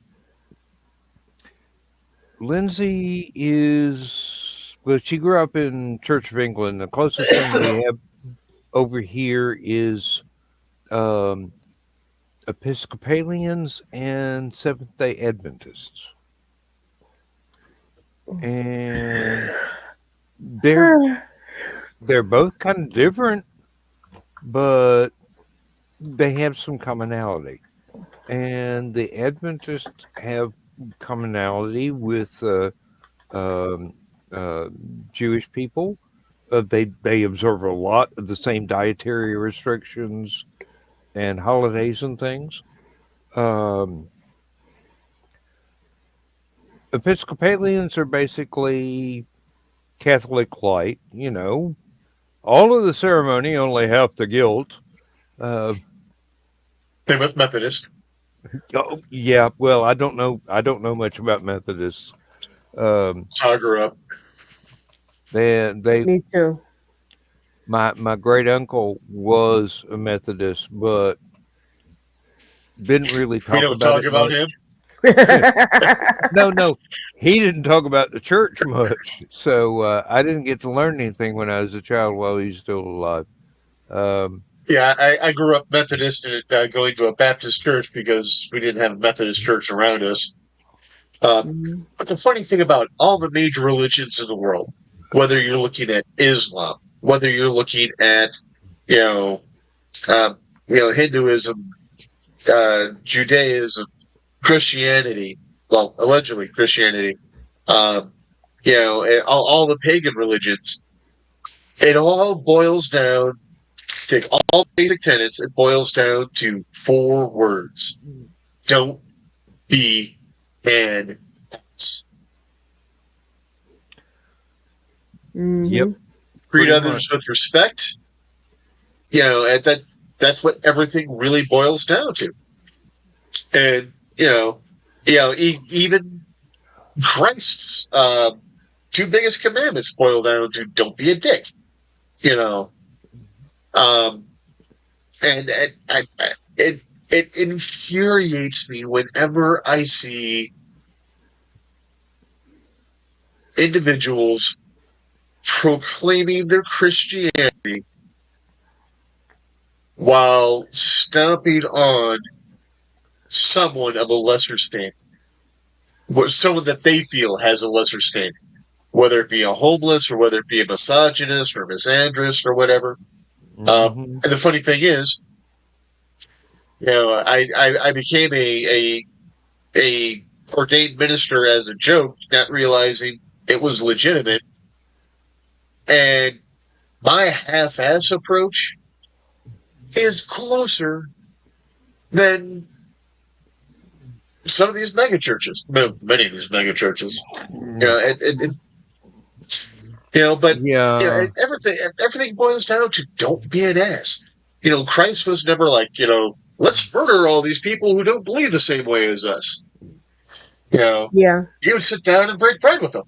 Lindsay well, she grew up in Church of England. The closest thing we have over here is um, Episcopalians and Seventh Day Adventists, and they're they're both kind of different, but they have some commonality. And the Adventists have commonality with um, uh, Jewish people. They observe a lot of the same dietary restrictions and holidays and things. Um, Episcopalians are basically Catholic light, all of the ceremony, only half the guilt. Uh, Same with Methodist. oh, yeah, well, I don't know. I don't know much about Methodists. Um, That's how I grew up. they Me too. my great uncle was a Methodist, but didn't really We talk don't about talk it about much. him. No, he didn't talk about the church much, so I didn't get to learn anything when I was a child while he's still alive. Um, Yeah, I grew up Methodist and going to a Baptist church because we didn't have a Methodist church around us. Mhm. But the funny thing about all the major religions in the world, whether you're looking at Islam, whether you're looking at, you know, Hinduism, Judaism, Christianity, well, allegedly Christianity, um, and all the pagan religions, it all boils down, take all basic tenets, it boils down to 4 words. Don't be an ass. yep, Mhm. Treat pretty others much. with respect. And that's what everything really boils down to. And even Christ's 2 biggest commandments boil down to don't be a dick. You know, um, and it infuriates me whenever I see individuals proclaiming their Christianity while stomping on someone of a lesser standing, someone that they feel has a lesser standing, whether it be a homeless or whether it be a misogynist or misandrist or whatever. Hmm. And the funny thing is, I became a ordained minister as a joke, not realizing it was legitimate. And my half-ass approach is closer than some of these mega churches, many of these mega churches. But Yeah, everything boils down to don't be an ass. Christ was never like, let's murder all these people who don't believe the same way as us. Yeah, You would sit down and break bread with them.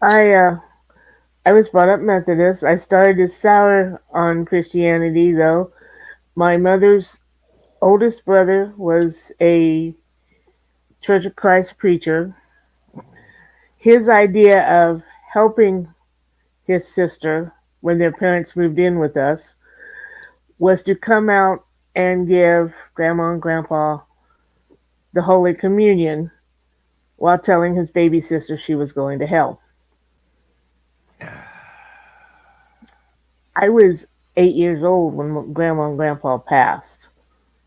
I was brought up Methodist. I started to sour on Christianity though. My mother's oldest brother was a Church of Christ preacher. His idea of helping his sister when their parents moved in with us was to come out and give grandma and grandpa the Holy Communion while telling his baby sister she was going to hell. I was 8 years old when Grandma and Grandpa passed.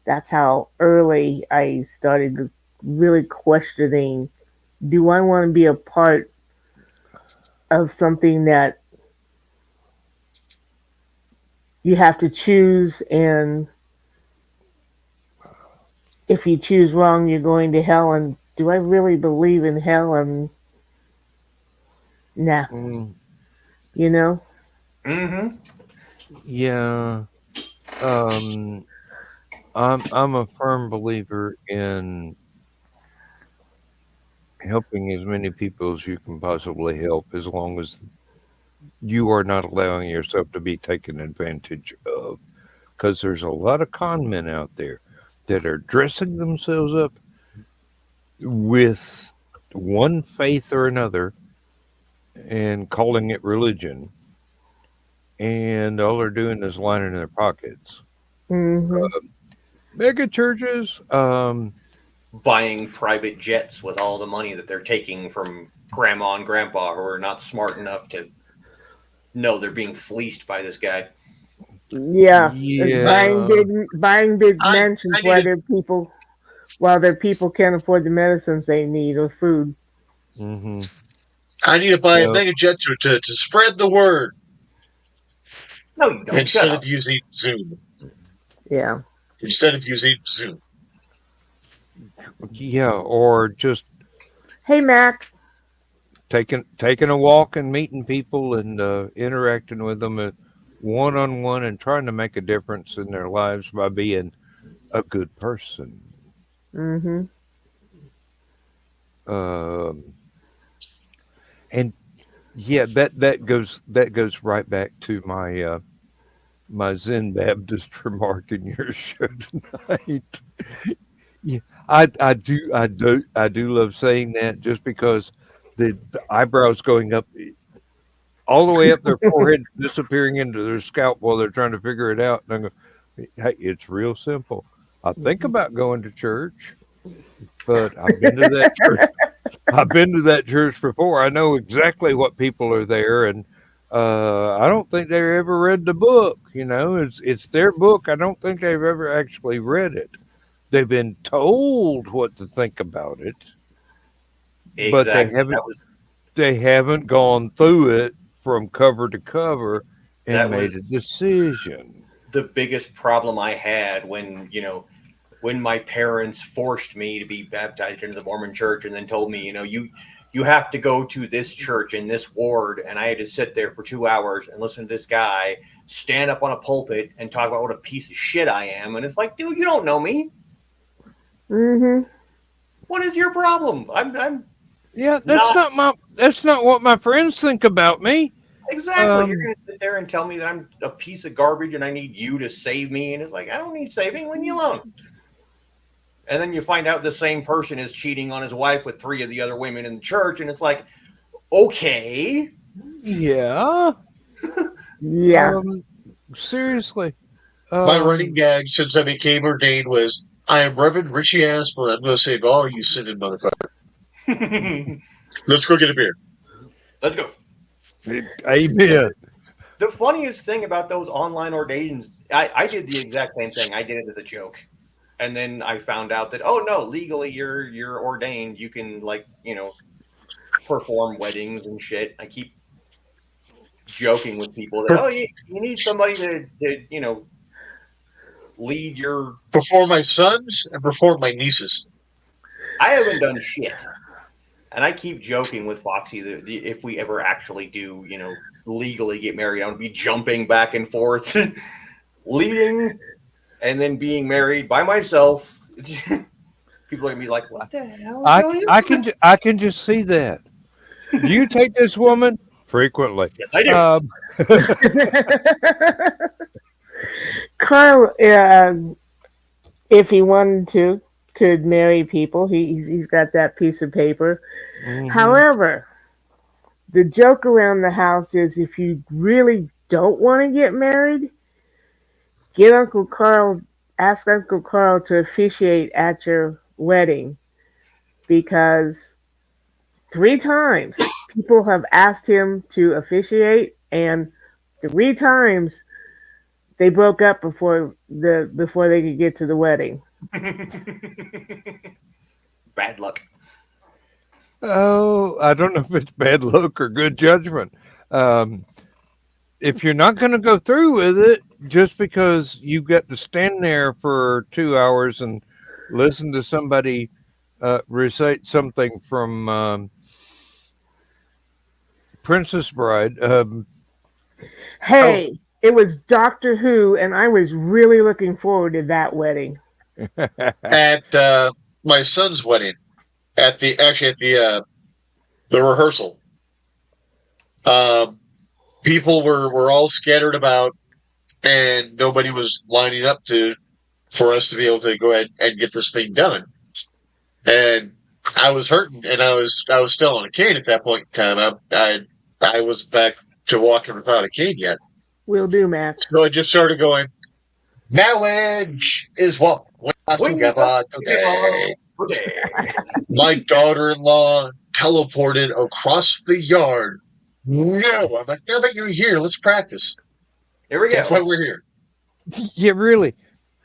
That's how early I started really questioning, do I want to be a part of something that you have to choose, and if you choose wrong, you're going to hell? And do I really believe in hell? And nah, Mm, you know? Mm-hmm. yeah. Um, I'm a firm believer in helping as many people as you can possibly help, as long as you are not allowing yourself to be taken advantage of. Because there's a lot of con men out there that are dressing themselves up with one faith or another and calling it religion, and all they're doing is lining their pockets. Hmm. Mega churches, Buying private jets with all the money that they're taking from grandma and grandpa who are not smart enough to know they're being fleeced by this guy. Yeah, it's I yeah. buying big I mansions need to while their people can't afford the medicines they need or food. Hmm. buy a Well, mega jet to spread the word No, you don't. Shut instead up. of using Zoom. Yeah. Instead of using Zoom. yeah, or just Hey, Mac. taking a walk and meeting people and interacting with them one on one and trying to make a difference in their lives by being a good person. Hmm. Um, and yeah, that goes right back to my Zen Baptist remark in your show tonight. Yeah, I do love saying that, just because the eyebrows going up all the way up their forehead, disappearing into their scalp while they're trying to figure it out. And I go, hey, it's real simple. I think about going to church, but I've been to that church. I've been to that church before. I know exactly what people are there, and I don't think they've ever read the book. It's their book. I don't think they've ever actually read it. They've been told what to think about it, but they Exactly. haven't they haven't gone through it from cover to cover and That made was a decision. the biggest problem I had when when my parents forced me to be baptized into the Mormon church and then told me, you have to go to this church in this ward, and I had to sit there for 2 hours and listen to this guy stand up on a pulpit and talk about what a piece of shit I am. And it's like, dude, you don't know me. Hmm. What is your problem? I'm Yeah, not that's not what my friends think about me. exactly. You're Um, gonna sit there and tell me that I'm a piece of garbage and I need you to save me. And it's like, I don't need saving. Leave me alone. And then you find out the same person is cheating on his wife with three of the other women in the church, and it's like, okay. yeah. Yeah. Um, seriously. My running Um, gag since I became ordained was, I am Reverend Richie Ass, but I'm going to save all you sinning motherfuckers. Let's go get a beer. Let's go. amen. The funniest thing about those online ordains, I did the exact same thing. I did it as a joke. And then I found out that, oh no, legally you're ordained. You can, like, perform weddings and shit. I keep joking with people that, Per- oh, you need somebody to lead your. Before my sons and before my nieces. I haven't done shit. And I keep joking with Foxy that if we ever actually do, legally get married, I'm gonna be jumping back and forth, leading and then being married by myself. People are gonna be like, "What the hell is I going I on?" can I can just see that. Do you take this woman frequently? Yes, I do. Um, Carl, if he wanted to, could marry people. He's got that piece of paper. mhm. However, the joke around the house is, if you really don't want to get married, get Uncle Carl, ask Uncle Carl to officiate at your wedding, because 3 times people have asked him to officiate, and 3 times they broke up before they could get to the wedding. Bad luck. Oh, I don't know if it's bad luck or good judgment. If you're not going to go through with it just because you got to stand there for 2 hours and listen to somebody recite something from Princess Bride. Hey, it was Doctor Who, and I was really looking forward to that wedding. At my son's wedding, at the rehearsal, people were all scattered about, and nobody was lining up for us to be able to go ahead and get this thing done. And I was hurting, and I was still on a cane at that point in time. I was back to walking without a cane yet. Will do, Max. So I just started going, marriage is what we are together today. My daughter-in-law teleported across the yard. No, I'm like, now that you're here, let's practice. Here we go. That's why we're here. Yeah, really.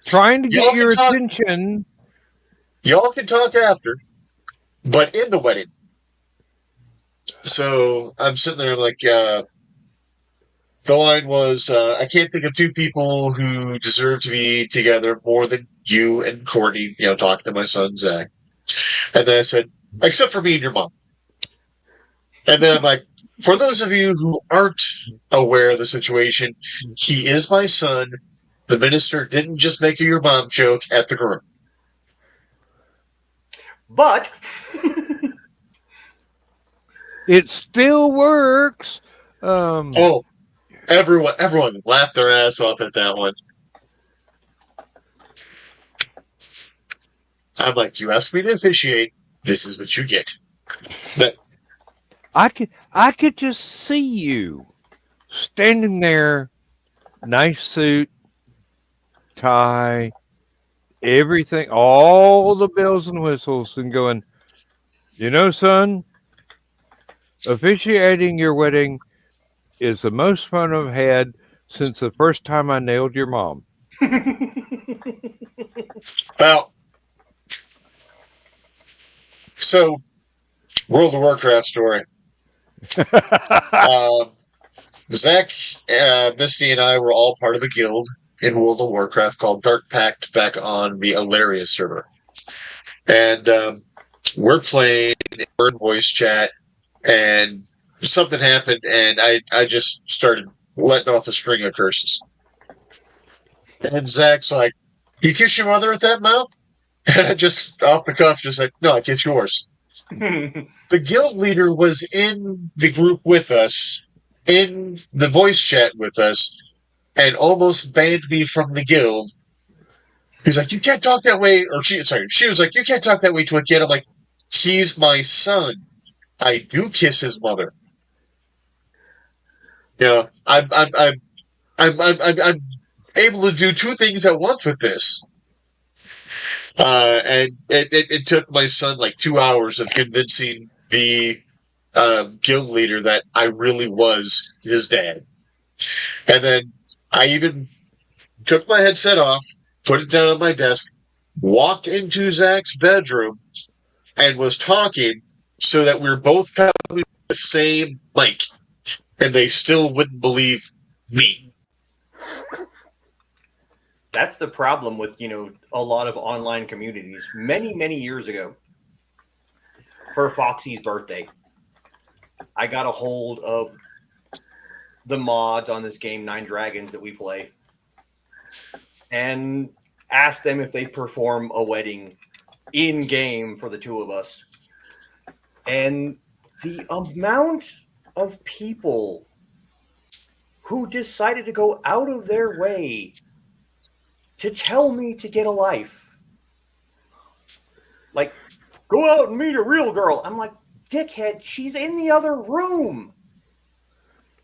Trying to get Y'all your can talk- attention. Y'all can talk after, but in the wedding. So I'm sitting there, I'm like, the line was, I can't think of 2 people who deserve to be together more than you and Courtney, talking to my son, Zach. And then I said, except for me and your mom. And then I'm like, for those of you who aren't aware of the situation, he is my son. The minister didn't just make a your mom joke at the groom. But It still works. Everyone laughed their ass off at that one. I'm like, you asked me to officiate. This is what you get. I could just see you standing there, nice suit, tie, everything, all the bells and whistles, and going, son, officiating your wedding is the most fun I've had since the first time I nailed your mom. Well, so World of Warcraft story. Zach, Misty, and I were all part of a guild in World of Warcraft called Dark Pact back on the Alaria server. And we're playing, we're in voice chat, and something happened, and I just started letting off a string of curses. And Zach's like, you kiss your mother with that mouth? And I just, off the cuff, just like, no, I kiss yours. The guild leader was in the group with us, in the voice chat with us, and almost banned me from the guild. He's like, you can't talk that way. Or she was like, you can't talk that way to a kid. I'm like, he's my son. I do kiss his mother. I'm able to do 2 things at once with this. And it took my son like 2 hours of convincing the guild leader that I really was his dad. And then I even took my headset off, put it down on my desk, walked into Zach's bedroom, and was talking so that we were both coming with the same mic, and they still wouldn't believe me. That's the problem with, a lot of online communities. Many, many years ago, for Foxy's birthday, I got a hold of the mods on this game, 9 Dragons, that we play, and asked them if they perform a wedding in-game for the 2 of us. And the amount of people who decided to go out of their way to tell me to get a life. Like, go out and meet a real girl. I'm like, dickhead, she's in the other room.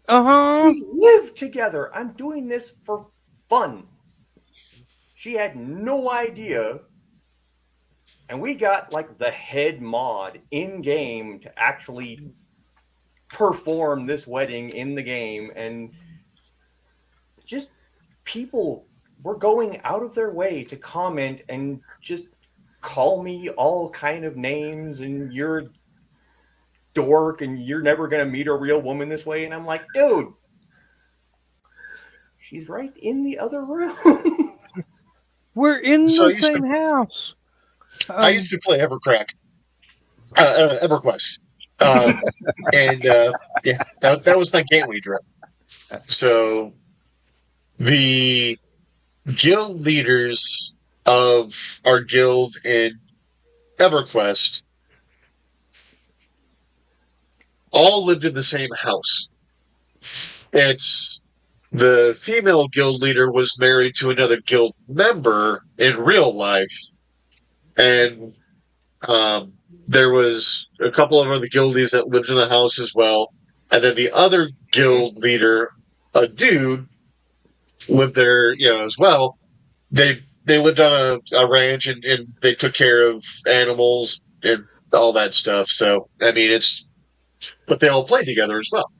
We live together. I'm doing this for fun. She had no idea and we got like the head mod in game to actually perform this wedding in the game, and just people were going out of their way to comment and just call me all kind of names, and you're a dork and you're never going to meet a real woman this way. And I'm like, dude, she's right in the other room. We're in So the same house. I used to play EverQuest, and yeah, that was my gateway drug. So the guild leaders of our guild in EverQuest all lived in the same house. It's the female guild leader was married to another guild member in real life, and there was a couple of other guildies that lived in the house as well. And then the other guild leader, a dude, lived there, as well. They lived on a ranch, and they took care of animals and all that stuff. So I mean, but they all played together as well.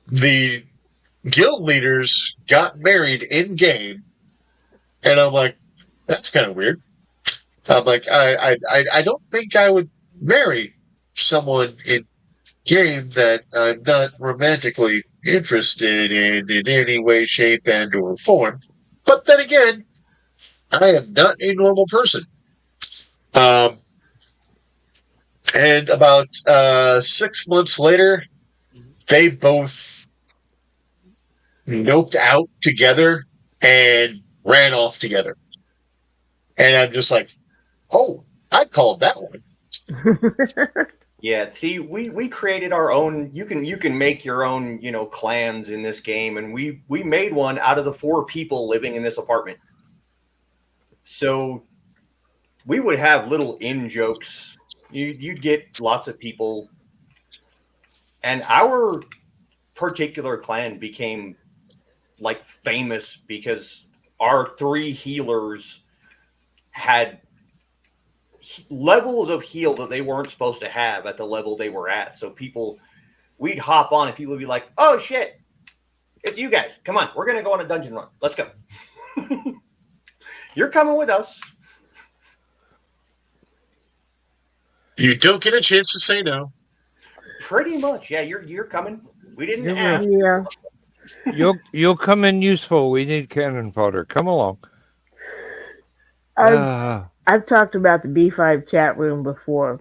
The guild leaders got married in game, and I'm like, that's kind of weird. I'm like, I don't think I would marry someone in game that I'm not romantically interested in any way, shape, and or form. But then again, I am not a normal person. Um, and about 6 months later, they both noped out together and ran off together. And I'm just like, oh, I called that one. Yeah, see, we created our own. You can make your own, clans in this game, and we made one out of the 4 people living in this apartment. So we would have little in jokes. You'd get lots of people, and our particular clan became like famous because our 3 healers had levels of heal that they weren't supposed to have at the level they were at. So we'd hop on and people would be like, oh shit, it's you guys. Come on, we're going to go on a dungeon run. Let's go. You're coming with us. You don't get a chance to say no. Pretty much. Yeah, you're coming. We didn't ask. Yeah. You'll come in useful. We need cannon fodder. Come along. I've talked about the B5 chat room before.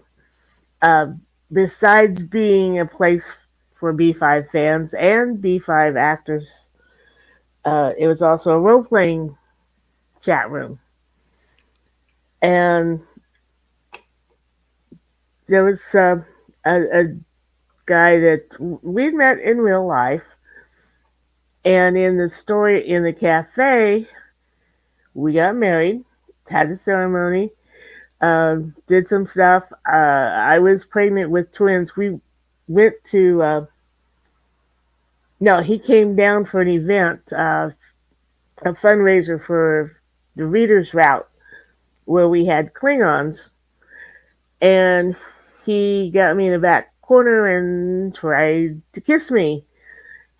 Besides being a place for B5 fans and B5 actors, it was also a role playing chat room. And there was a guy that we met in real life. And in the story in the cafe, we got married, had the ceremony, did some stuff. I was pregnant with twins. We went to, no, he came down for an event, a fundraiser for the Reader's Route, where we had Klingons. And he got me in the back corner and tried to kiss me.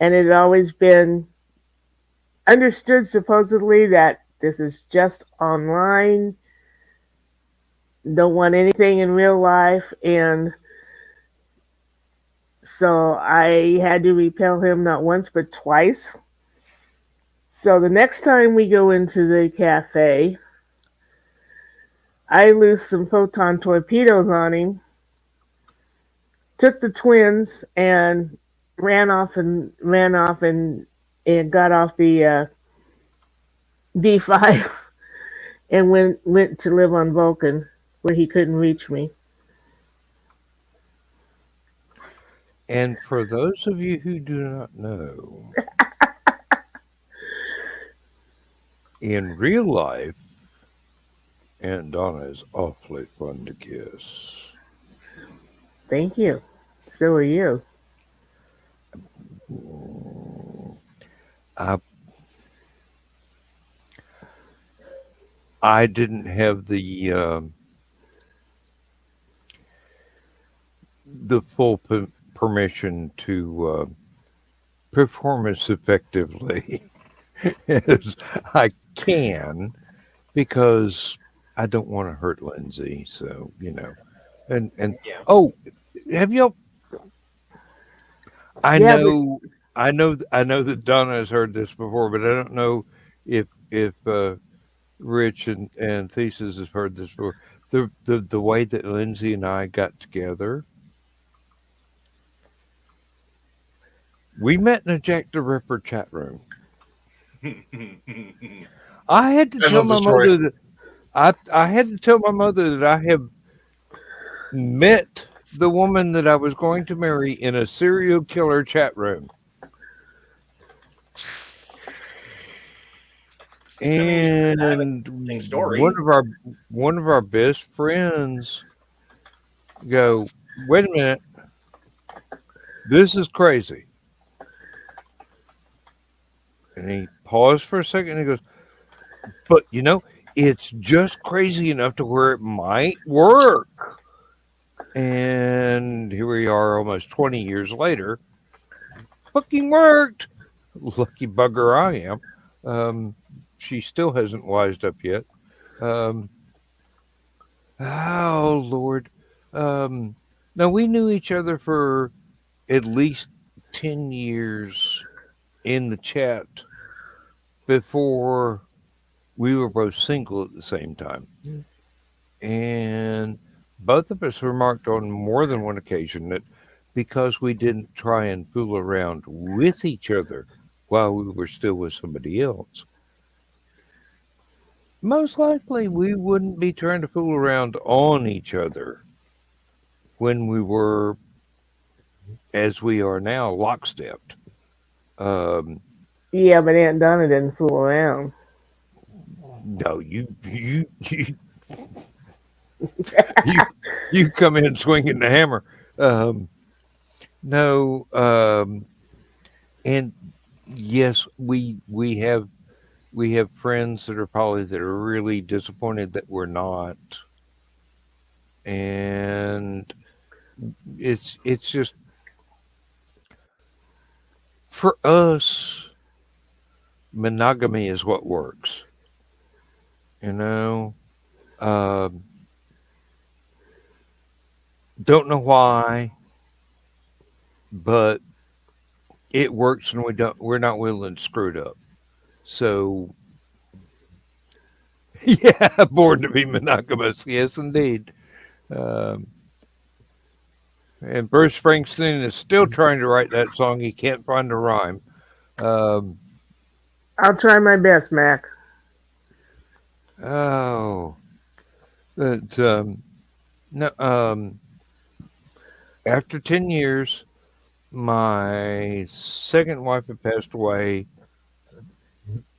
And it had always been understood, supposedly, that this is just online. Don't want anything in real life. And so I had to repel him not once but twice. So the next time we go into the cafe, I loosed some photon torpedoes on him, took the twins, and ran off and got off the B5 and went to live on Vulcan, where he couldn't reach me. And for those of you who do not know, in real life, Aunt Donna is awfully fun to kiss. Thank you. So are you. I didn't have the full permission to perform as effectively as I can because I don't want to hurt Lindsay. So and Yeah. oh, have y'all? I Yeah, but know, I know that Donna has heard this before, but I don't know if Rich and Thesis has heard this before. The way that Lindsay and I got together, we met in a Jack the Ripper chat room. I had to I tell love the my story. mother that I had to tell my mother that I have met the woman that I was going to marry in a serial killer chat room. I mean, you have an And interesting story. one of our best friends go, wait a minute, this is crazy. And he paused for a second and he goes, but it's just crazy enough to where it might work. And here we are almost 20 years later. Fucking worked. Lucky bugger I am. She still hasn't wised up yet. Um, oh, Lord. Um, now, we knew each other for at least 10 years in the chat before we were both single at the same time. And both of us remarked on more than one occasion that because we didn't try and fool around with each other while we were still with somebody else, most likely we wouldn't be trying to fool around on each other when we were, as we are now, lockstepped. Um, yeah, but Aunt Donna didn't fool around. no, you you come in swinging the hammer. Um, no, and yes, we have friends that are probably that are really disappointed that we're not, and it's just for us, monogamy is what works. You know, um, don't know why, but it works, and we're not willing to screw it up. So yeah, born to be monogamous. Yes, indeed. Um, and Bruce Springsteen is still trying to write that song. He can't find a rhyme. Um, I'll try my best, Mac. oh, that no. After 10 years, my second wife had passed away.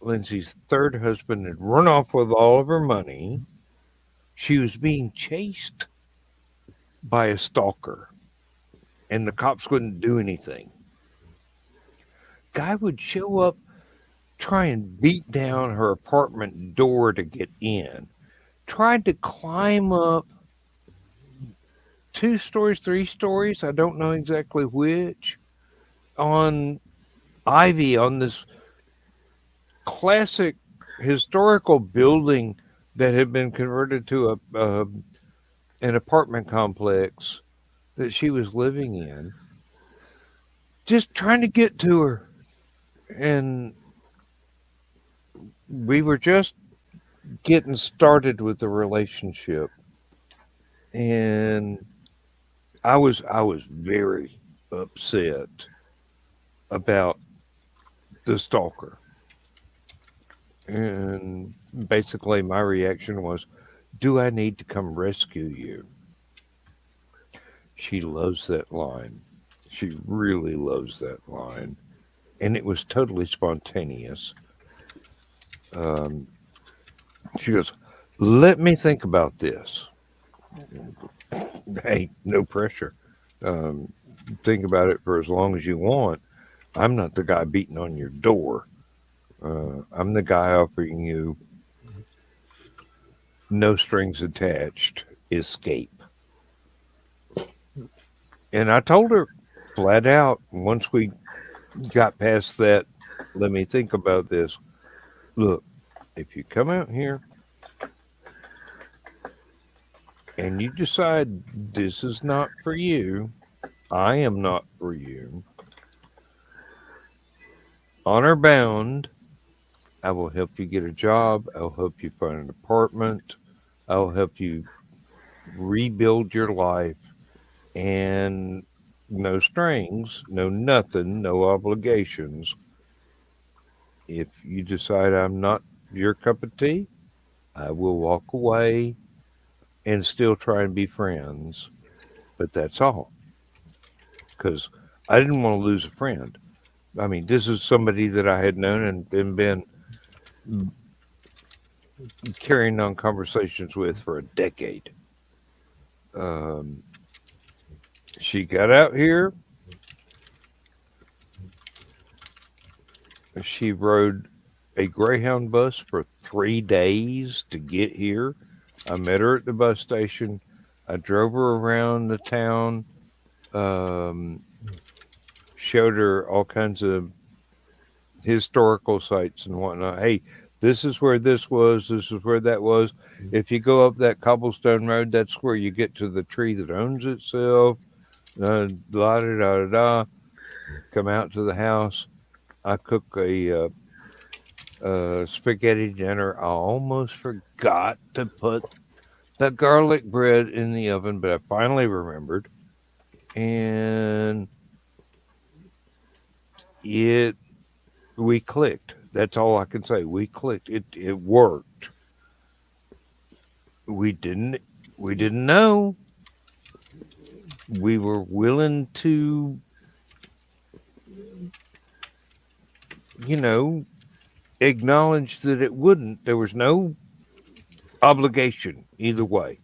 Lindsay's third husband had run off with all of her money. She was being chased by a stalker, and the cops wouldn't do anything. Guy would show up, try and beat down her apartment door to get in, tried to climb up 2 stories, 3 stories, I don't know exactly which, on Ivy on this classic historical building that had been converted to an apartment complex that she was living in, just trying to get to her. And we were just getting started with the relationship, and I was very upset about the stalker. And basically my reaction was, do I need to come rescue you? She loves that line. She really loves that line. And it was totally spontaneous. Um, she goes, let me think about this. Hey, no pressure. Um, think about it for as long as you want. I'm not the guy beating on your door. I'm the guy offering you no strings attached escape. And I told her flat out once we got past that, let me think about this. Look, if you come out here and you decide this is not for you, I am not for you, honor bound, I will help you get a job. I'll help you find an apartment. I'll help you rebuild your life and no strings, no nothing, no obligations. If you decide I'm not your cup of tea, I will walk away and still try and be friends. But that's all. Because I didn't want to lose a friend. I mean, this is somebody that I had known and been carrying on conversations with for a decade. Um, she got out here. She rode a Greyhound bus for 3 days to get here. I met her at the bus station. I drove her around the town, um, showed her all kinds of historical sites and whatnot. Hey, this is where this was. This is where that was. If you go up that cobblestone road, that's where you get to the tree that owns itself. La da da da. Come out to the house. I cook a spaghetti dinner. I almost forgot to put the garlic bread in the oven, but I finally remembered. And we clicked. That's all I can say. We clicked. It worked. We didn't know. We were willing to, acknowledge that it wouldn't. There was no obligation either way,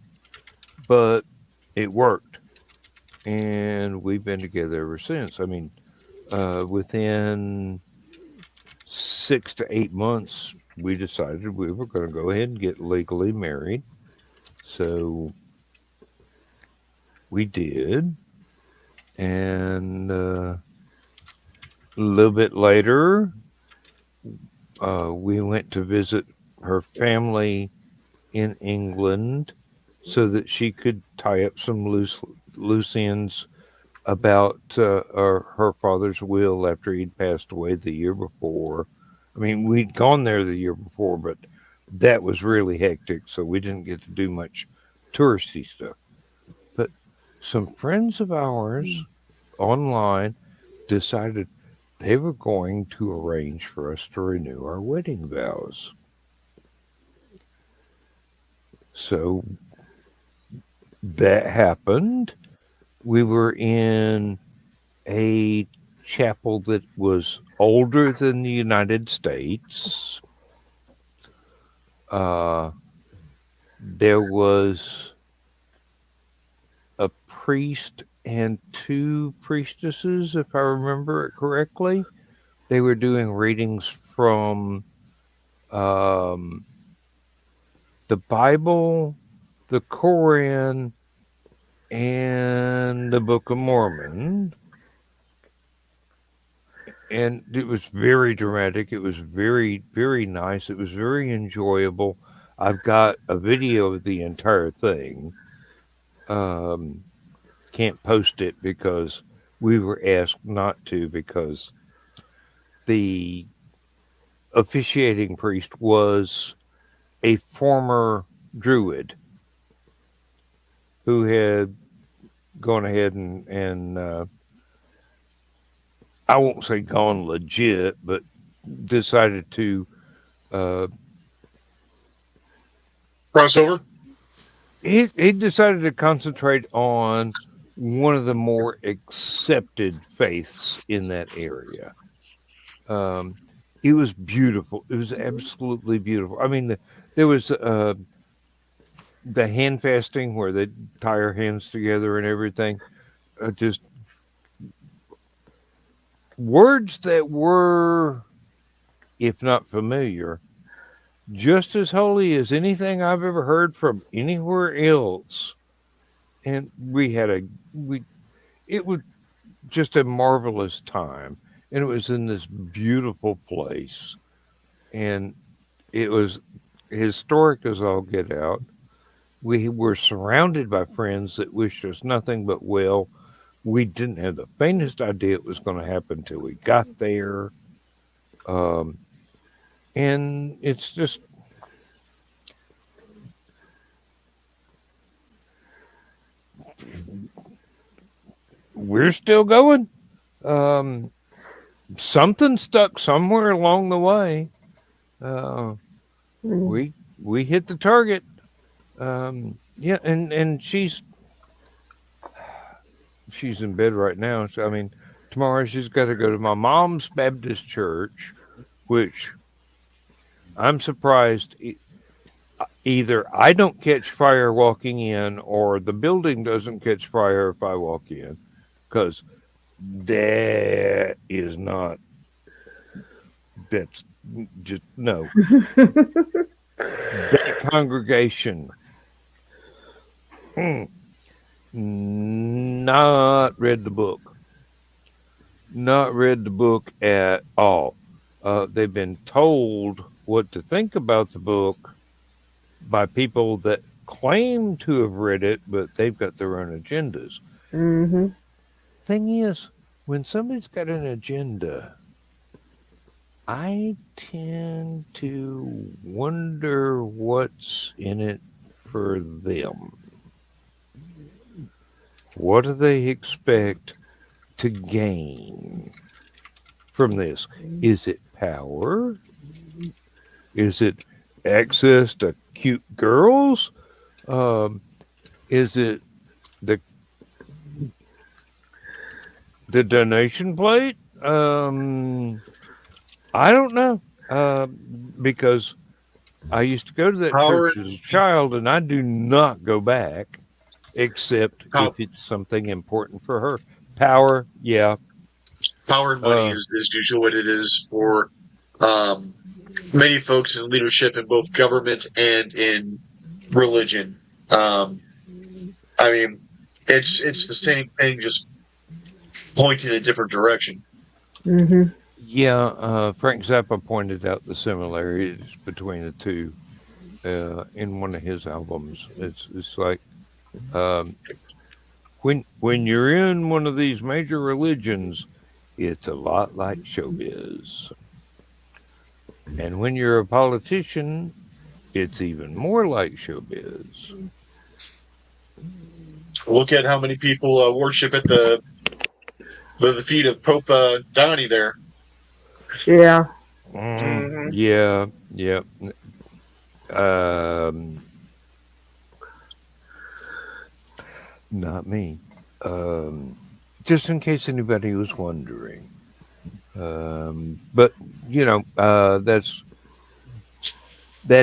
but it worked. And we've been together ever since. I mean, within 6 to 8 months, we decided we were going to go ahead and get legally married. So we did. And a little bit later, we went to visit her family in England so that she could tie up some loose ends about her father's will after he'd passed away the year before. I mean, we'd gone there the year before, but that was really hectic, so we didn't get to do much touristy stuff. But some friends of ours online decided they were going to arrange for us to renew our wedding vows. So that happened. We were in a chapel that was older than the United States. There was a priest and two priestesses, if I remember it correctly. They were doing readings from the Bible, the Koran, and the Book of Mormon. And it was very dramatic. It was very, very nice. It was very enjoyable. I've got a video of the entire thing. Can't post it because we were asked not to, because the officiating priest was a former druid who had gone ahead and I won't say gone legit, but decided to crossover. He decided to concentrate on one of the more accepted faiths in that area. It was beautiful. It was absolutely beautiful. I mean, there was the hand fasting where they tie our hands together and everything. Just words that were, if not familiar, just as holy as anything I've ever heard from anywhere else. And we it was just a marvelous time, and it was in this beautiful place, and it was historic as all get out. We were surrounded by friends that wished us nothing but well. We didn't have the faintest idea it was going to happen till we got there. Um, and it's just, we're still going. Um, Something stuck somewhere along the way. Uh, Mm. we hit the target. Yeah, and she's in bed right now. So I mean, tomorrow she's got to go to my mom's Baptist church, which I'm surprised either I don't catch fire walking in, or the building doesn't catch fire if I walk in, because that is not. That's just no. That congregation. Mm, not read the book. Not read the book at all. They've been told what to think about the book by people that claim to have read it, but they've got their own agendas. Mm-hmm. Thing is, when somebody's got an agenda, I tend to wonder what's in it for them. What do they expect to gain from this? Is it power? Is it access to cute girls? Um, is it the donation plate? I don't know. Because I used to go to that Power, church as a child, and I do not go back except pow, if it's something important for her. Power, yeah. power and money is usually what it is for um, many folks in leadership in both government and in religion. Um, I mean, it's the same thing, just pointing in a different direction. Mm-hmm. Yeah, Frank Zappa pointed out the similarities between the two in one of his albums. It's like um, when you're in one of these major religions, it's a lot like showbiz, and when you're a politician, it's even more like showbiz. Look at how many people worship at the feet of Pope Donnie there. Yeah. Mhm. Yeah, yeah. Um, Not me. Um, just in case anybody was wondering. But you know, that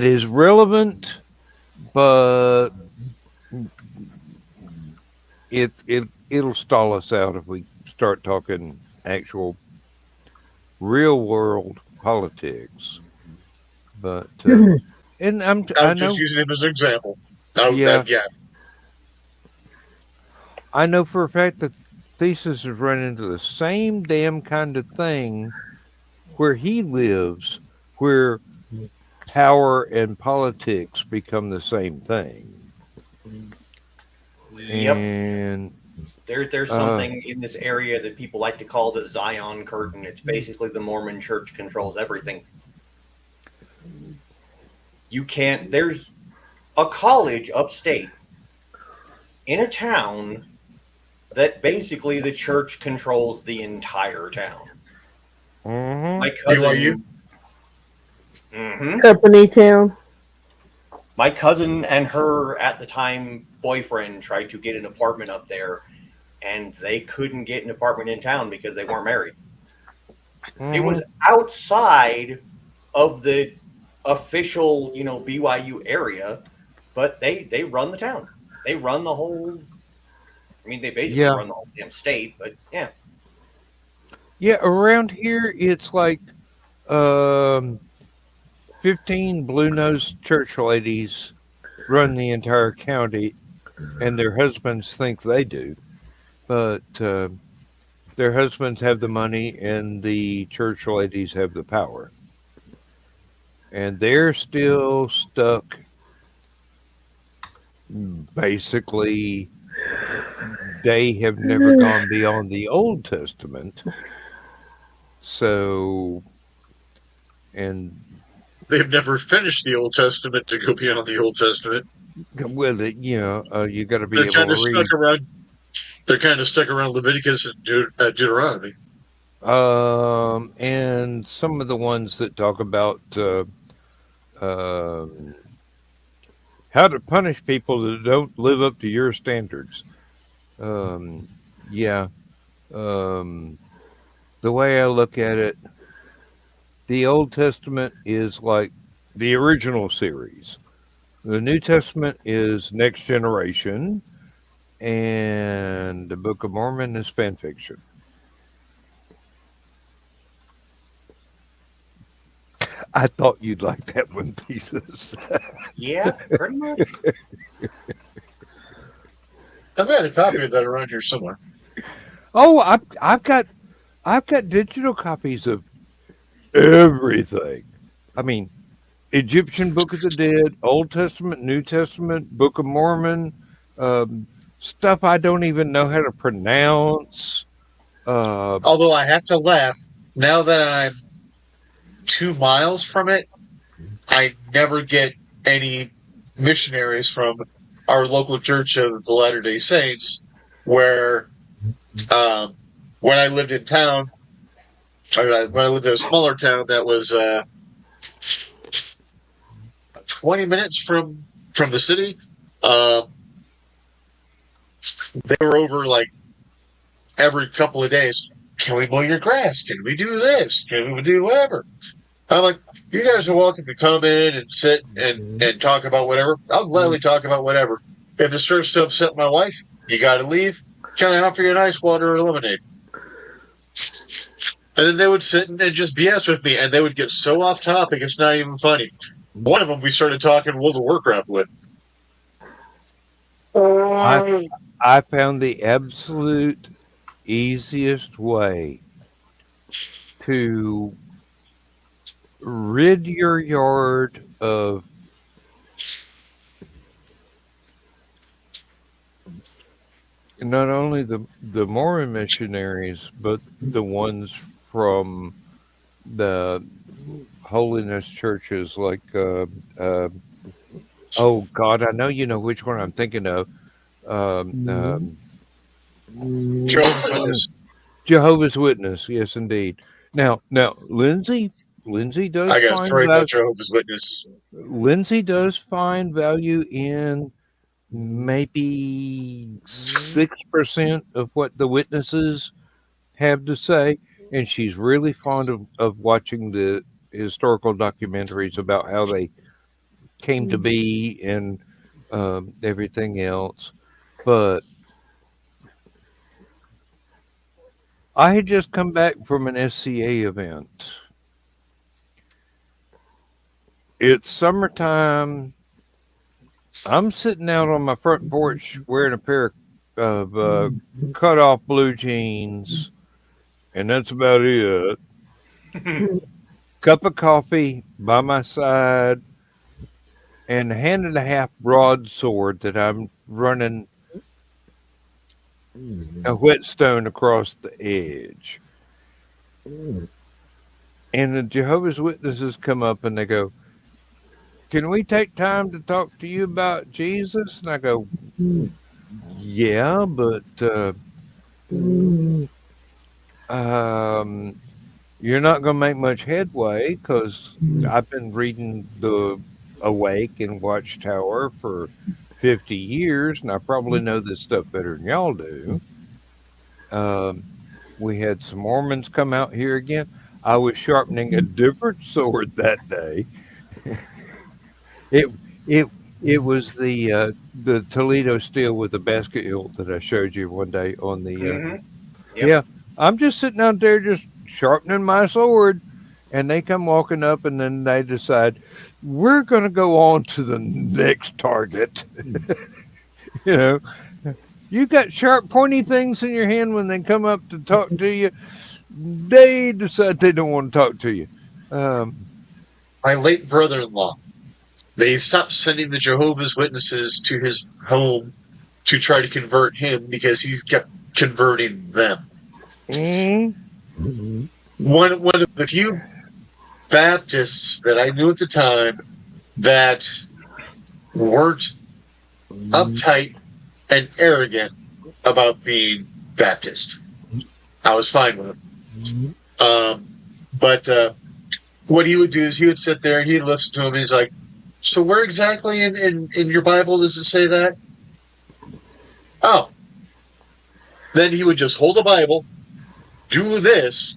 is relevant, but it'll stall us out if we start talking actual real world politics. But and I I was just know, using him as an example. yeah, Yeah, I know for a fact that Thesis has run into the same damn kind of thing where he lives, where power and politics become the same thing. Yep. And There's uh, something in this area that people like to call the Zion Curtain. It's basically the Mormon Church controls everything. You can't. There's a college upstate in a town that basically the church controls the entire town. mhm. My BYU. cousin. Hmm. Company town. My cousin and her at the time boyfriend tried to get an apartment up there, and they couldn't get an apartment in town because they weren't married. It was Mhm. outside of the official, BYU area, but they run the town. They run the whole. I mean, they basically Yeah, run the whole damn state. But yeah, yeah. Around here, it's like um, 15 blue-nosed church ladies run the entire county, and their husbands think they do, but their husbands have the money, and the church ladies have the power, and they're still stuck. Basically, they have never gone beyond the Old Testament. So, and They've never finished the Old Testament to go beyond the Old Testament. with it, you got to be They're able kind to of read. stuck around. They're kind of stuck around Leviticus and Deuteronomy. And some of the ones that talk about um how to punish people that don't live up to your standards. Yeah. Um, the way I look at it, the Old Testament is like the original series. The New Testament is Next Generation, and the Book of Mormon is fan fiction. I thought you'd like that one, Pieces. Yeah, pretty much. I've got a copy of that around here somewhere. Oh, I've got digital copies of everything. I mean, Egyptian Book of the Dead, Old Testament, New Testament, Book of Mormon, stuff I don't even know how to pronounce. Although I have to laugh, now that I'm 2 miles from it, I never get any missionaries from our local church of the Latter-day Saints, where when I lived in town, when I lived in a smaller town that was 20 minutes from the city, they were over like every couple of days. Can we mow your grass? Can we do this? Can we do whatever? I'm like, you guys are welcome to come in and sit and talk about whatever. I'll gladly talk about whatever. If it starts to upset my wife, you got to leave. Can I offer you an ice water or lemonade? And then they would sit and just BS with me, and they would get so off topic, it's not even funny. One of them we started talking World of Warcraft with. I found the absolute easiest way to rid your yard of not only the Mormon missionaries, but the ones from the holiness churches, like oh God, I know you know which one I'm thinking of. Jehovah's Witness. Jehovah's Witness, yes, indeed. Now, Lindsay does I got a find story about Jehovah's Witness. Lindsay does find value in maybe 6% of what the witnesses have to say, and she's really fond of watching the historical documentaries about how they came to be and everything else. But I had just come back from an SCA event. It's summertime. I'm sitting out on my front porch wearing a pair of cut off blue jeans, and that's about it. Cup of coffee by my side, and a hand and a half broadsword that I'm running a whetstone across the edge. And the Jehovah's Witnesses come up and they go, "Can we take time to talk to you about Jesus?" And I go, "Yeah, but you're not going to make much headway because I've been reading the Awake and Watchtower for 50 years, and I probably know this stuff better than y'all do." We had some Mormons come out here again. I was sharpening a different sword that day. It it it was the Toledo steel with the basket hilt that I showed you one day on the Yep. yeah. I'm just sitting out there just sharpening my sword, and they come walking up, and then they decide we're going to go on to the next target. You know, you got sharp, pointy things in your hand when they come up to talk to you. They decide they don't want to talk to you. Um, My late brother-in-law, they stopped sending the Jehovah's Witnesses to his home to try to convert him because he kept converting them. mm, One of the few Baptists that I knew at the time that weren't uptight and arrogant about being Baptist. I was fine with him. But what he would do is he would sit there and he'd listen to him. And he's like, so where exactly in your Bible does it say that? Oh. Then he would just hold the Bible, do this,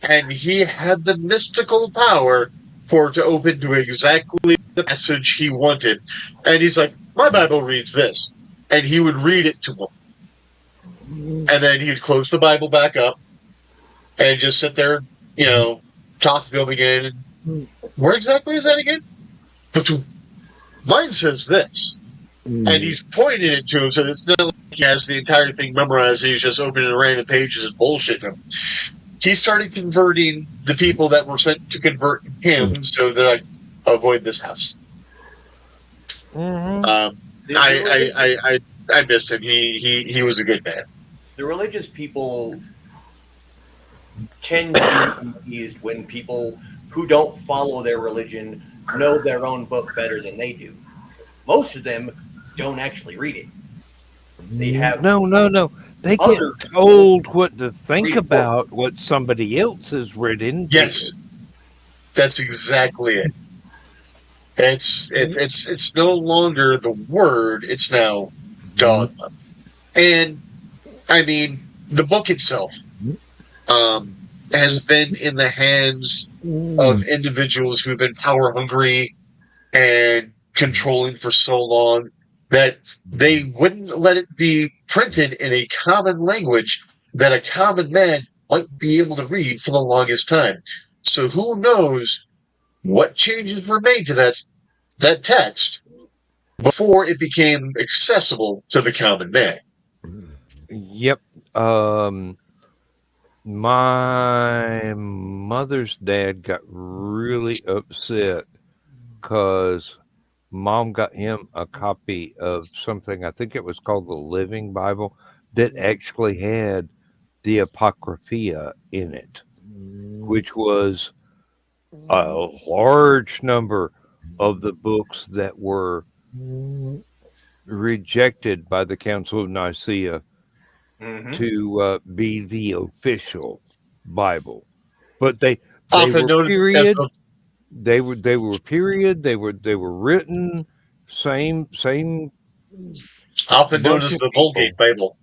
and he had the mystical power for it to open to exactly the message he wanted. And he's like, my Bible reads this. And he would read it to him. And then he'd close the Bible back up and just sit there, talk to him again. Where exactly is that again? But mine says this. And he's pointing it to him, so it's not like he has the entire thing memorized and he's just opening random pages and bullshitting them. He started converting the people that were sent to convert him, so they're like, avoid this house. mm-hmm. I missed him. He was a good man. The religious people tend to be confused when people who don't follow their religion know their own book better than they do. Most of them don't actually read it. They have No. They get other told what to think read about what somebody else has written. Yes, that's exactly it. It's no longer the word; it's now dogma. And I mean, the book itself has been in the hands of individuals who've been power hungry and controlling for so long that they wouldn't let it be printed in a common language that a common man might be able to read for the longest time. So who knows what changes were made to that text before it became accessible to the common man. Yep. My mother's dad got really upset because mom got him a copy of something, I think it was called the Living Bible, that actually had the Apocrypha in it, which was a large number of the books that were rejected by the Council of Nicaea to be the official Bible. But they Often were known as period. They were period. They were written. Same often known bunch as of the people. Vulgate Bible.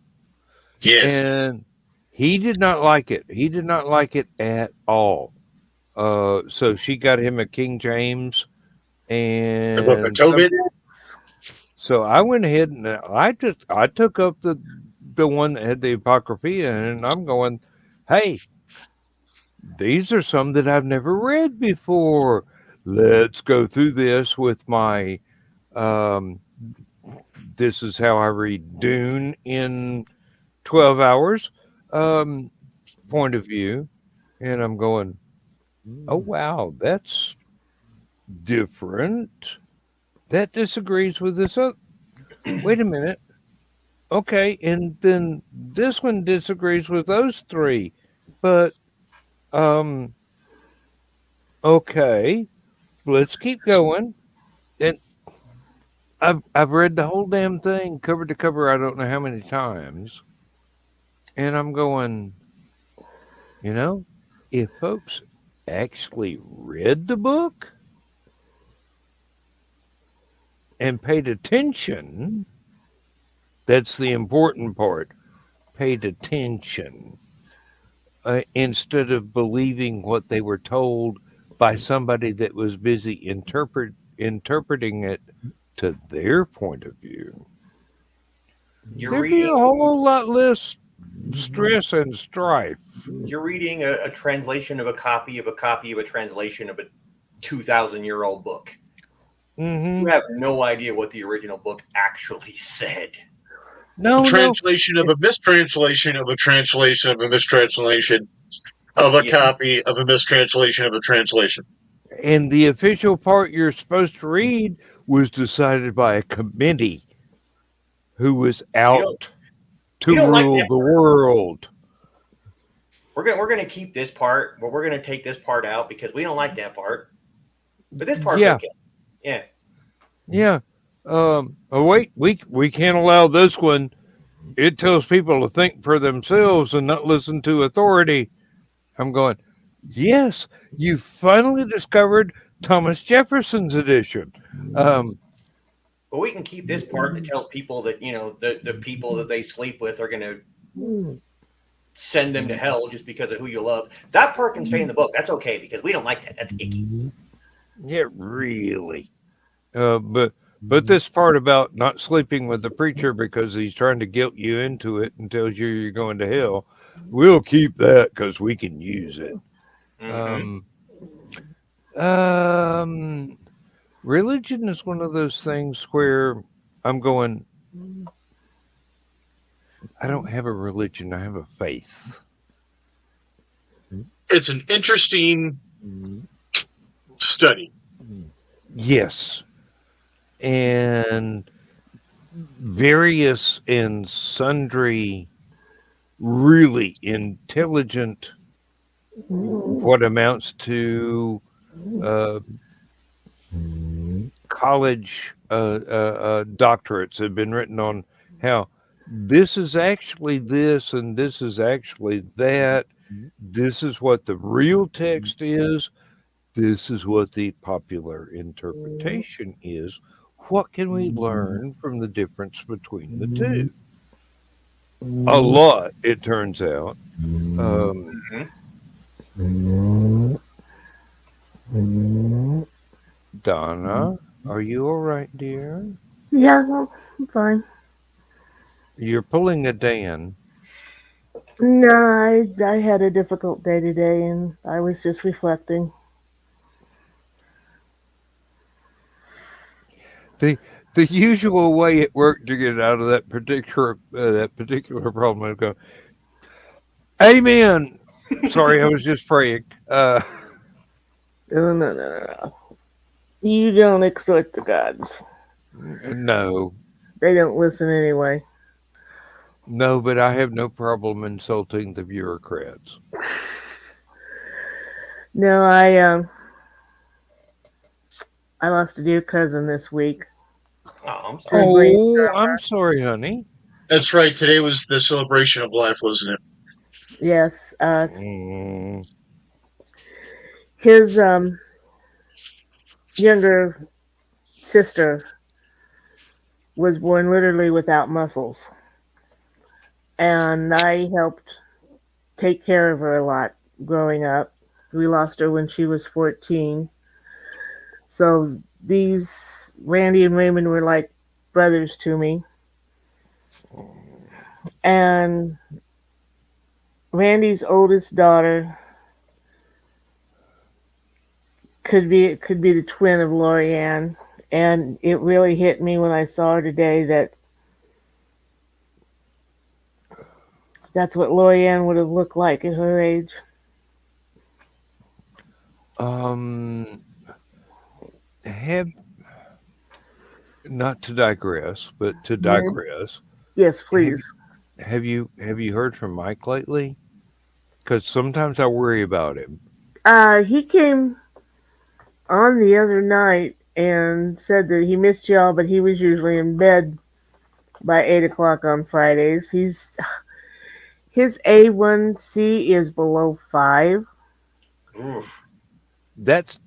Yes. And he did not like it. He did not like it at all. So she got him a King James, The Book of and Tobit. so I went ahead and I took up the one that had the Apocrypha, and I'm going, hey, these are some that I've never read before. Let's go through this with my um, this is how I read Dune in 12 hours um, point of view. And I'm going, oh, wow, that's different. That disagrees with this. Wait a minute. Okay. And then this one disagrees with those three. But, um, okay, let's keep going. And I've read the whole damn thing cover to cover. I don't know how many times. And I'm going, if folks actually read the book and paid attention, that's the important part. Paid attention instead of believing what they were told by somebody that was busy interpreting it to their point of view. You're There'd be a reading whole lot less stress and strife. You're reading a translation of a copy of a copy of a translation of a 2,000-year-old book. Mm-hmm. You have no idea what the original book actually said. No, Translation of a mistranslation of a translation of a mistranslation of a copy of a mistranslation of a translation. And the official part you're supposed to read was decided by a committee who was out to don't like rule that the world. We're gonna keep this part, but we're gonna take this part out because we don't like that part. But this part's Yeah. okay. Yeah. Yeah. Oh wait, we can't allow this one. It tells people to think for themselves and not listen to authority. I'm going, yes, you finally discovered Thomas Jefferson's edition. But we can keep this part that tells people that, the people that they sleep with are gonna send them to hell just because of who you love. That part can stay in the book. That's okay because we don't like that. That's icky. Yeah, really. But this part about not sleeping with the preacher because he's trying to guilt you into it and tells you you're going to hell, we'll keep that because we can use it. Religion is one of those things where I'm going, I don't have a religion, I have a faith. It's an interesting study. Yes. And various and sundry really intelligent, what amounts to college doctorates have been written on how this is actually this and this is actually that. This is what the real text is. This is what the popular interpretation is. What can we learn from the difference between the two? A lot, it turns out. Donna, are you all right, dear? Yeah, no, I'm fine. You're pulling a Dan. No, I had a difficult day today, and I was just reflecting. The usual way it worked to get out of that particular problem is go, Amen. Sorry, I was just praying. No. You don't exhort the gods. No. They don't listen anyway. No, but I have no problem insulting the bureaucrats. No, I lost a dear cousin this week. Oh, I'm sorry. Oh, I'm sorry, honey. That's right. Today was the celebration of life, wasn't it? Yes. His younger sister was born literally without muscles. And I helped take care of her a lot growing up. We lost her when she was 14. So these Randy and Raymond were like brothers to me. And Randy's oldest daughter could be the twin of Lorianne. And it really hit me when I saw her today that that's what Lorianne would have looked like at her age. Have not to digress, but to digress. Yes, please. Have you heard from Mike lately? Because sometimes I worry about him. He came on the other night and said that he missed y'all, but he was usually in bed by 8 o'clock on Fridays. His A1C is below 5. Oof. That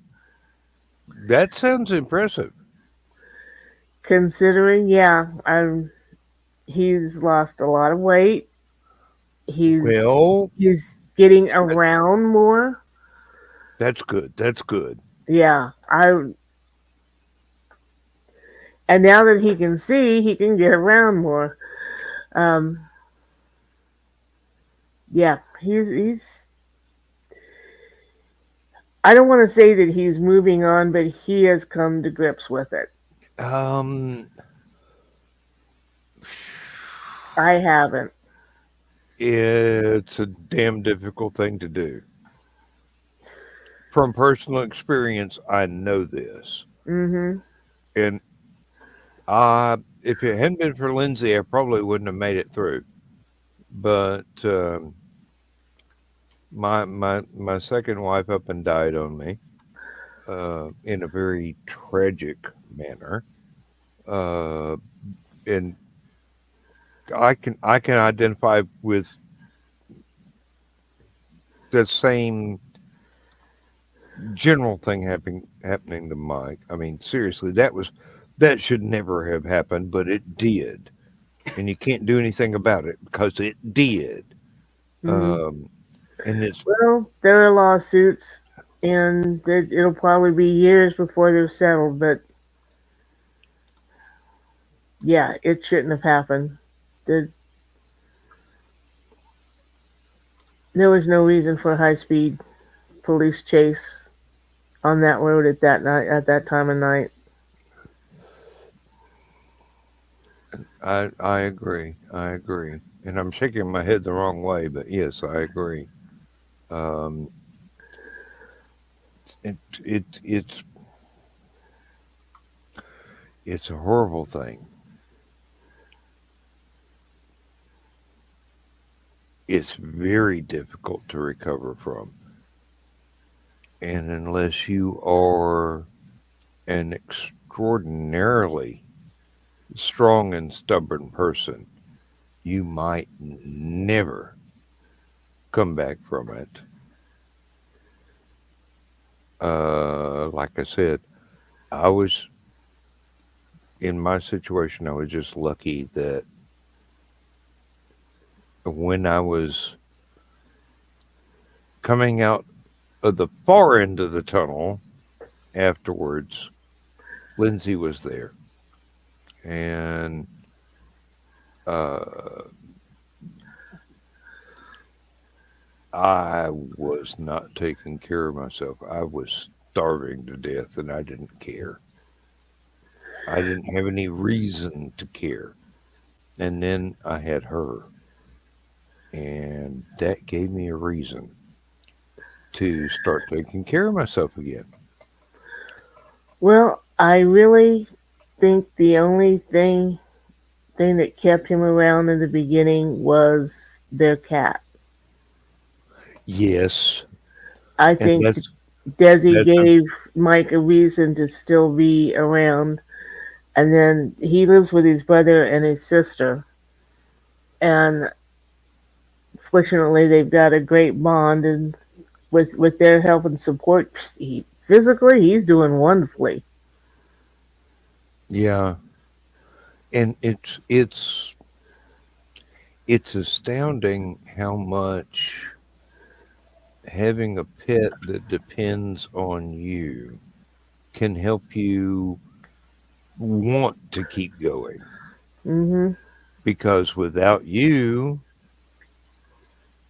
sounds impressive. Considering, he's lost a lot of weight. He's getting around more. That's good. That's good. Yeah, and now that he can see, he can get around more. Yeah, he's. I don't want to say that he's moving on, but he has come to grips with it. Um, I haven't. it's a damn difficult thing to do. From personal experience, I know this. Mm-hmm. And if it hadn't been for Lindsay, I probably wouldn't have made it through. But my second wife up and died on me in a very tragic manner, uh, and I can identify with the same general thing happening to Mike. I mean, seriously, that should never have happened, but it did, and you can't do anything about it because it did. Mm-hmm. Um, and it's Well, there are lawsuits, and it'll probably be years before they're settled. But yeah, it shouldn't have happened. There, there was no reason for a high-speed police chase on that road at that night, at that time of night. I agree. I agree. And I'm shaking my head the wrong way, but yes, I agree. Um, it it it's it's a horrible thing. It's very difficult to recover from. And unless you are an extraordinarily strong and stubborn person, you might never come back from it. Like I said, I was in my situation, I was just lucky that when I was coming out of the far end of the tunnel afterwards, Lindsay was there. And uh, I was not taking care of myself. I was starving to death and I didn't care. I didn't have any reason to care. And then I had her. And that gave me a reason to start taking care of myself again. Well, I really think the only thing that kept him around in the beginning was their cat. Yes. I And think Desi that's a, gave Mike a reason to still be around, and then he lives with his brother and his sister, and fortunately they've got a great bond, and with their help and support, physically he's doing wonderfully. yeah. And it's astounding how much having a pet that depends on you can help you want to keep going. Hmm. Because without you,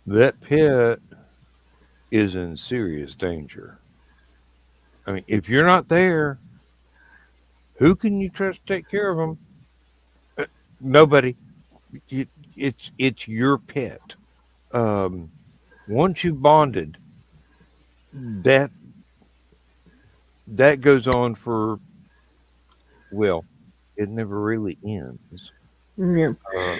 that pet is in serious danger. I mean, if you're not there, who can you trust to take care of them? Nobody. It, it's your pet. Um, Once you've bonded, that that goes on for, well, it never really ends. Yeah. Uh,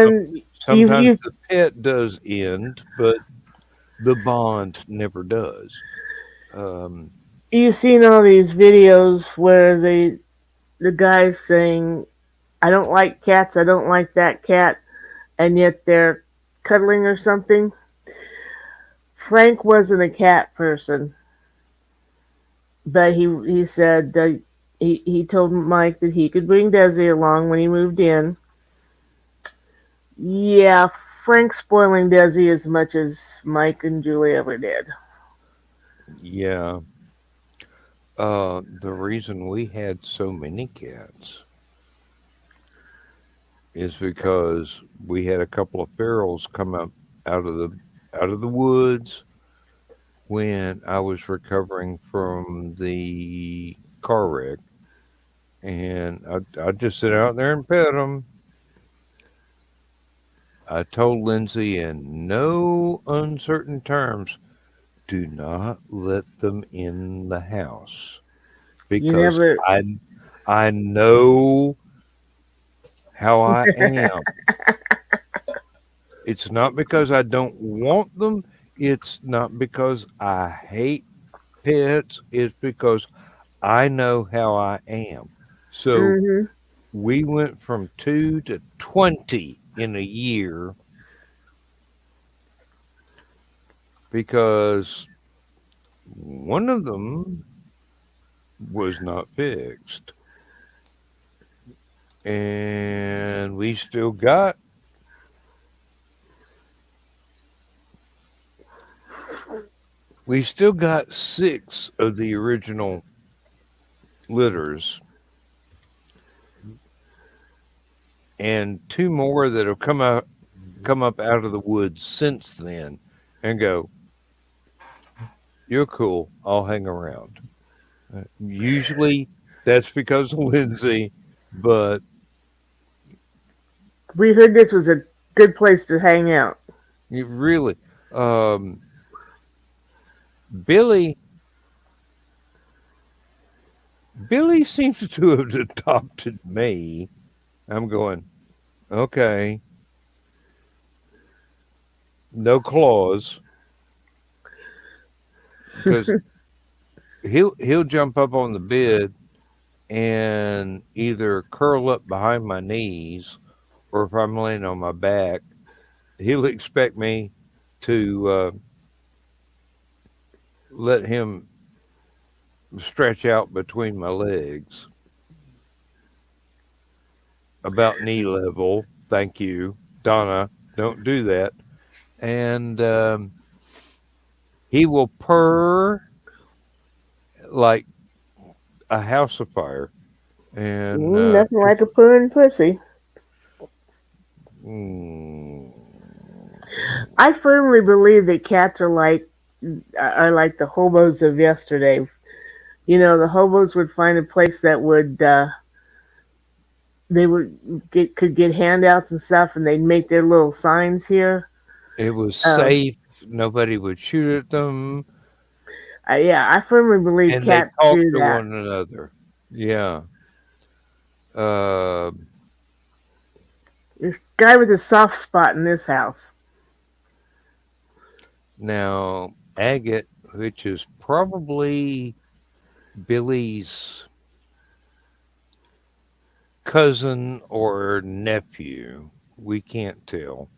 some- And you Sometimes you the pet does end, but the bond never does. Um, you've seen all these videos where the guy's saying, "I don't like cats. I don't like that cat," and yet they're cuddling or something. Frank wasn't a cat person, but he said he told Mike that he could bring Desi along when he moved in. Yeah, Frank's spoiling Desi as much as Mike and Julie ever did. yeah, the reason we had so many cats is because we had a couple of ferals come up out of the woods when I was recovering from the car wreck, and I'd just sit out there and pet them. I told Lindsay in no uncertain terms, do not let them in the house You because never. I know how I am. It's not because I don't want them. It's not because I hate pets. It's because I know how I am. So Hmm. we went from 2 to 20 in a year because one of them was not fixed. And we still got 6 of the original litters and 2 more that have come up out of the woods since then and go, you're cool. I'll hang around. Usually that's because of Lindsay, but We heard this was a good place to hang out. you really, um, Billy, Billy seems to have adopted me. I'm going, okay, no claws, because he'll jump up on the bed and either curl up behind my knees, or if I'm laying on my back, he'll expect me to let him stretch out between my legs about knee level. Thank you, Donna. Don't do that. And he will purr like a house afire. And Nothing like a purring pussy. mm, I firmly believe that cats are like the hobos of yesterday. The hobos would find a place that they could get handouts and stuff, and they'd make their little signs here. it was Um, safe. Nobody would shoot at them, yeah, I firmly believe and they cats talk do to that. one another. Yeah. Uh, This guy with a soft spot in this house. Now, agate, which is probably Billy's cousin or nephew, we can't tell,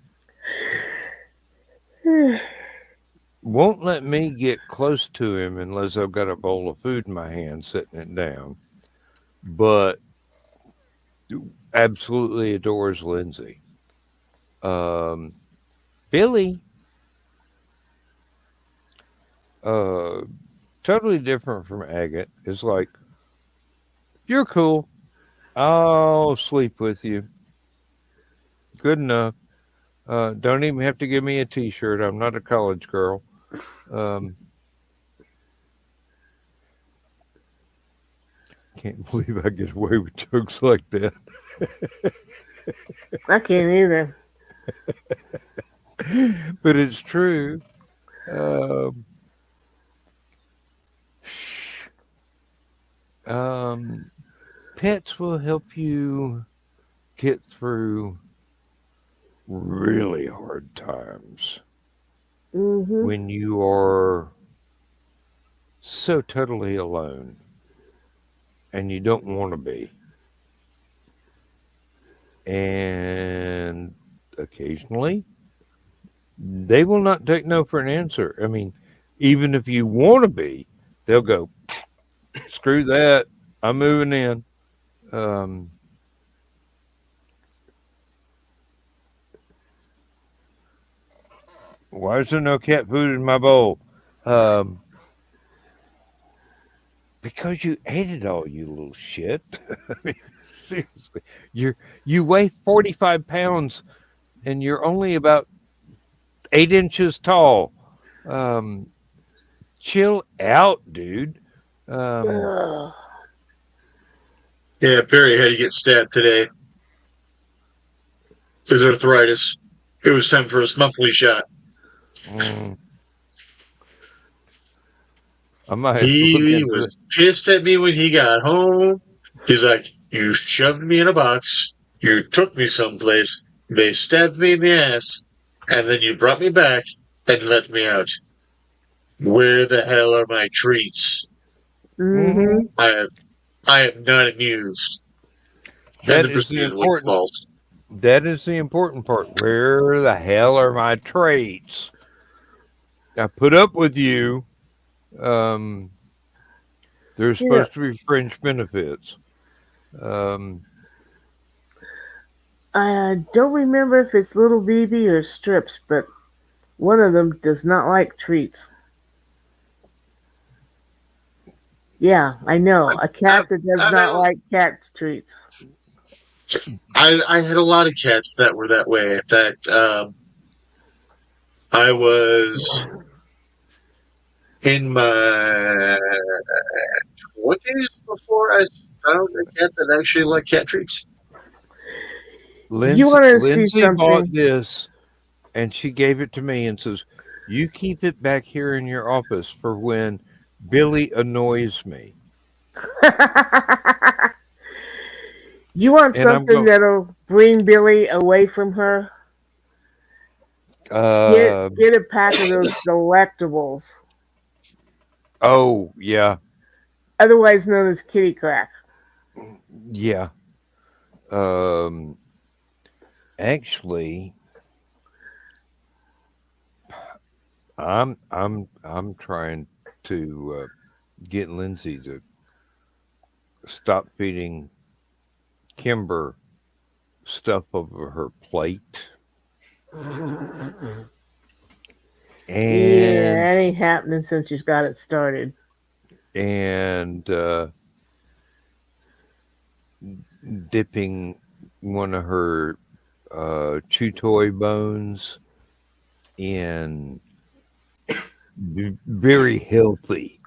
won't let me get close to him unless I've got a bowl of food in my hand, sitting it down. But absolutely adores Lindsay. Um, Billy, uh, totally different from agate, is like, you're cool. I'll sleep with you. Good enough. Don't even have to give me a T-shirt. I'm not a college girl. Um, can't believe I get away with jokes like that. I can't either. But it's true. Um, um, pets will help you get through really hard times Hmm. when you are so totally alone and you don't want to be. And occasionally, they will not take no for an answer. I mean, even if you want to be, they'll go, screw that. I'm moving in. Um, why is there no cat food in my bowl? Um, because you ate it all, you little shit. I mean, seriously, you weigh 45 pounds and you're only about 8 inches tall. Chill out, dude. Ugh. Yeah, Perry had to get stabbed today. His arthritis. It was time for his monthly shot. mm, I might have to look He into was it. pissed at me when he got home. He's like, "You shoved me in a box. You took me someplace. They stabbed me in the ass. And then you brought me back and let me out. Where the hell are my treats? Mm-hmm. I am not amused." And That then is the proceeded to lick important. balls. That is the important part. Where the hell are my traits? I put up with you. Um, there's You know, supposed to be fringe benefits. Um, I don't remember if it's Little BB or Strips, but one of them does not like treats. Yeah, I know. A cat I've, that does I've had not like cat treats. I had a lot of cats that were that way. In fact, I was in my 20s before I found a cat that actually liked cat treats. You want to see Lindsay bought something? this and she gave it to me and says, "You keep it back here in your office for when Billy annoys me." You want And I'm something going, that'll bring Billy away from her? Get uh, get a pack of those delectables, oh, yeah, otherwise known as kitty crack. yeah. Um, actually, I'm trying to get Lindsay to stop feeding Kimber stuff over her plate. Yeah, And that ain't happening since you got it started. and dipping one of her chew toy bones in very healthy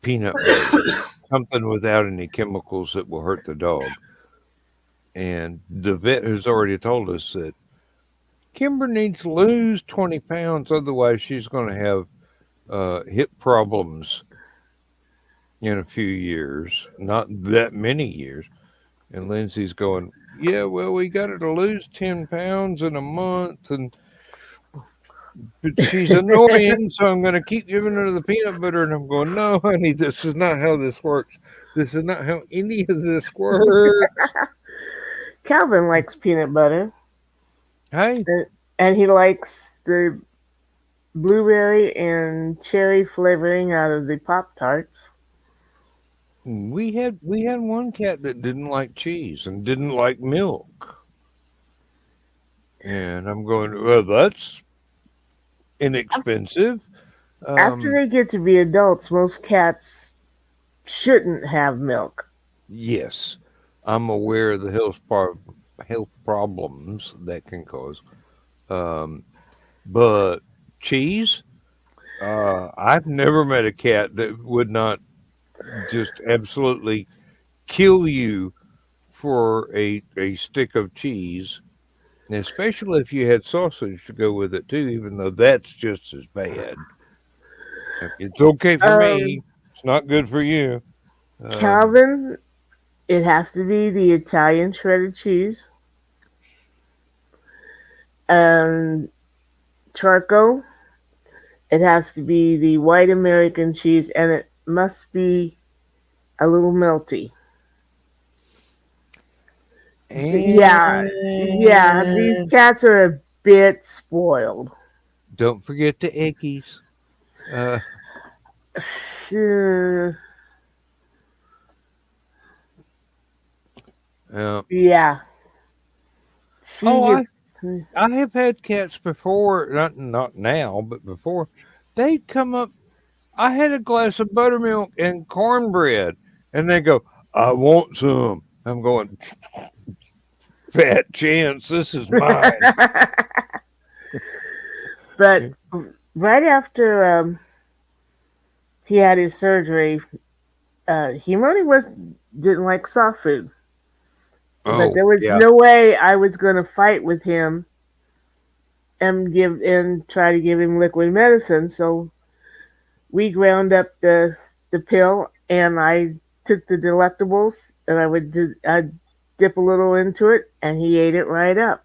peanut butter, something without any chemicals that will hurt the dog. And the vet has already told us that Kimber needs to lose 20 pounds, otherwise she's going to have hip problems in a few years, not that many years. And Lindsay's going, "Yeah, well, we got her to lose 10 pounds in a month, and but she's annoying, so I'm going to keep giving her the peanut butter." And I'm going, "No, honey, this is not how this works. This is not how any of this works." Calvin likes peanut butter, Hey, and he likes the blueberry and cherry flavoring out of the Pop Tarts. we had one cat that didn't like cheese and didn't like milk. And I'm going, "Well, that's inexpensive." After Um, they get to be adults, most cats shouldn't have milk. yes, I'm aware of the health problems that can cause. Um, but cheese, I've never met a cat that would not just absolutely kill you for a stick of cheese, and especially if you had sausage to go with it too, even though that's just as bad. It's okay for Um, me. It's not good for you. Um, Calvin, it has to be the Italian shredded cheese. Um, Charco, it has to be the white American cheese, and it must be a little melty. Yeah, yeah, these and cats are a bit spoiled. don't forget the Eckies. Uh, Uh, uh, yeah, she oh, gets. I have had cats before, not now, but before. They'd come up. I had a glass of buttermilk and cornbread, and they go, "I want some." I'm going, "Fat chance, this is mine." But But right after he had his surgery, he really didn't like soft food. But Oh, there was yeah. no way I was going to fight with him and try to give him liquid medicine. So we ground up the pill, and I took the delectables, and I'd dip a little into it, and he ate it right up.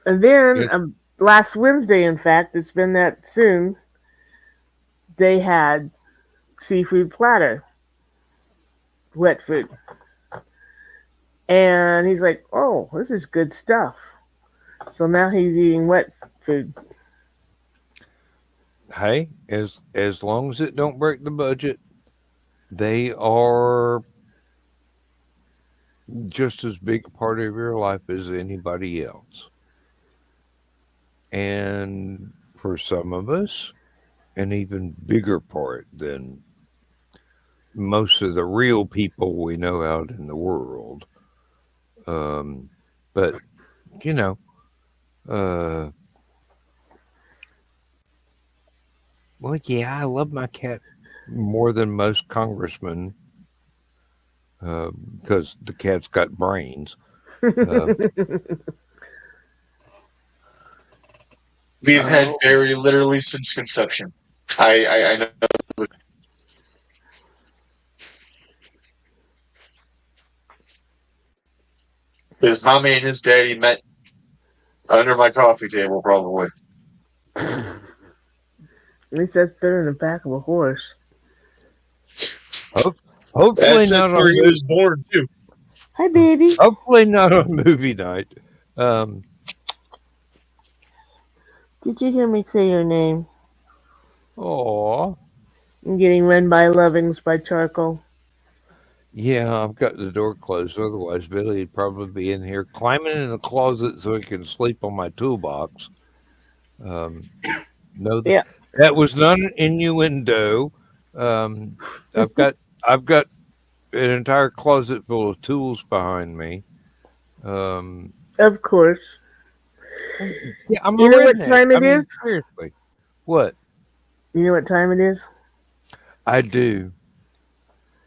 And then It, last Wednesday, in fact, it's been that soon. They had seafood platter, wet food, and he's like, "Oh, this is good stuff." So now he's eating wet food. hey, as long as it don't break the budget, they are just as big a part of your life as anybody else. And for some of us, an even bigger part than most of the real people we know out in the world. Um, but you know, uh, well, yeah, I love my cat more than most congressmen because the cat's got brains. Uh, We've had oh, Barry literally since conception. I know his mommy and his daddy met under my coffee table, probably. At least that's better than the back of a horse. hopefully That's not where on he was born, too. Hi, baby. hopefully not on movie night. Um, Did you hear me say your name? oh, I'm getting run by lovings by charcoal. yeah, I've got the door closed. Otherwise, Billy'd probably be in here climbing in the closet so he can sleep on my toolbox. Um, no, Yeah, that was not an innuendo. Um, I've got an entire closet full of tools behind me. Um, of course. yeah, I'm a You know what redneck. time I it is? mean, seriously, what You know what time it is?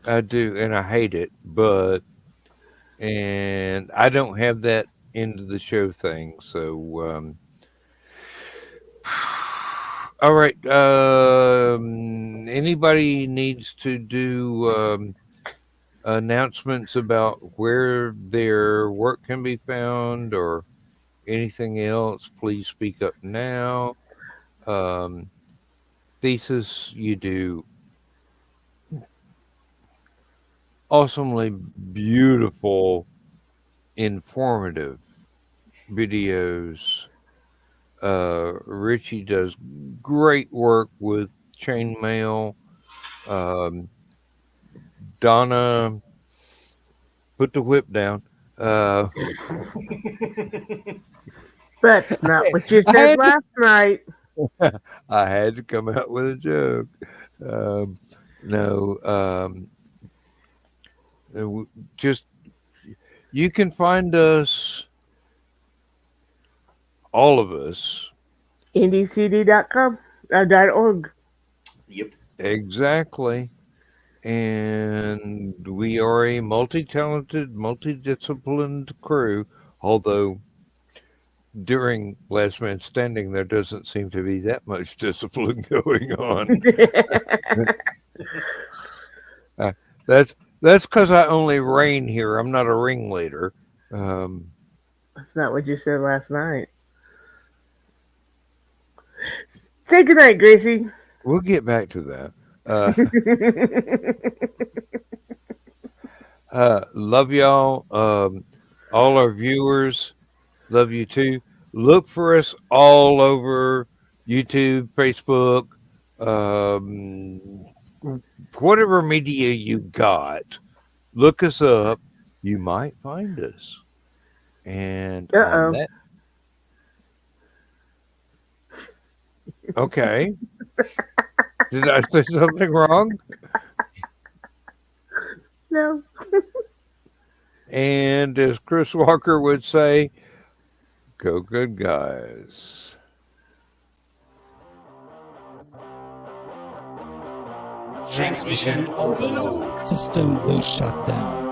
I do, and I hate it, but and I don't have that end of the show thing. So, all right. Anybody needs to do announcements about where their work can be found or anything else? Please speak up now. Um, Thesis, you do awesomely beautiful, informative videos. Richie does great work with chainmail. Um, Donna, put the whip down. Uh, That's not what you I said had to, last night. I had to come out with a joke. Um, no, just you can find us, all of us, IndieCD.com .org. Yep. exactly. And we are a multi-talented, multi-disciplined crew. Although during Last Man Standing, there doesn't seem to be that much discipline going on. Uh, that's that's because I only reign here. I'm not a ringleader. Um, That's not what you said last night. Say goodnight, Gracie. we'll get back to that. Uh, love y'all. All our viewers, love you too. Look for us all over YouTube, Facebook, um, whatever media you got. Look us up. You might find us. And on Uh-oh. that, okay. Did I say something wrong? No. And as Chris Walker would say, go good, guys. Transmission overload. System will shut down.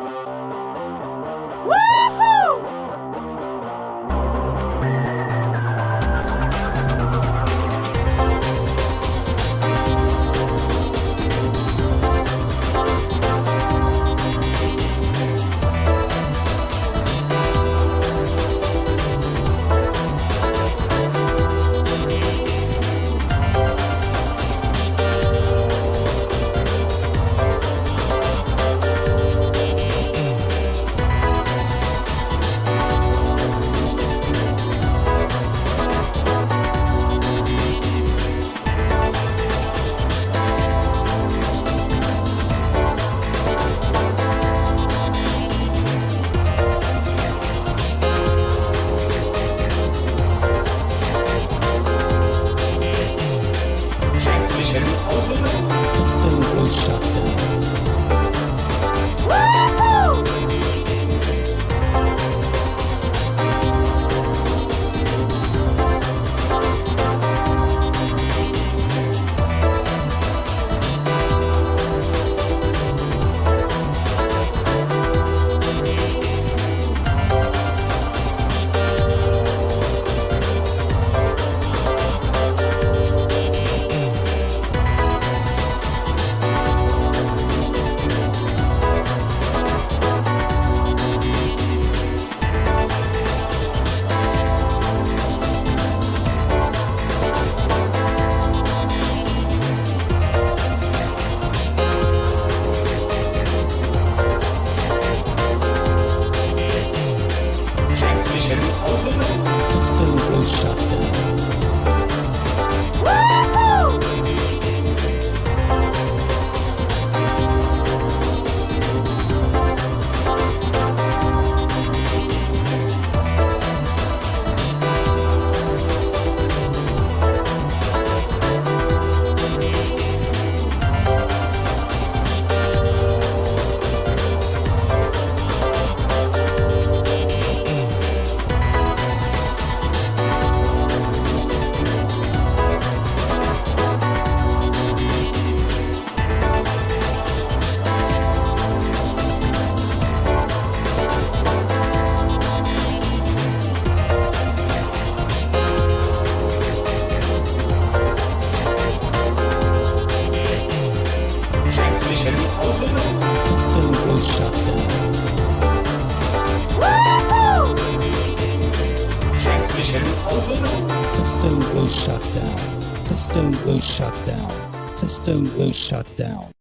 System will shut down. System will shut down. System will shut down.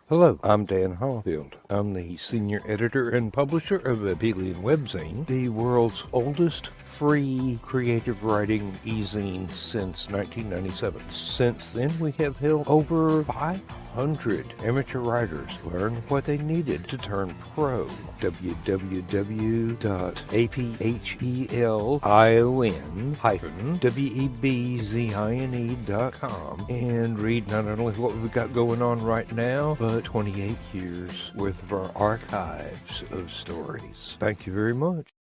Hello, I'm Dan Hollifield. I'm the senior editor and publisher of Aphelion Webzine, the world's oldest free creative writing e-zine since 1997. Since then, we have helped over 500 amateur writers learn what they needed to turn pro. www.aphelion-webzine.com and read not only what we've got going on right now, but 28 years worth of our archives of stories. Thank you very much.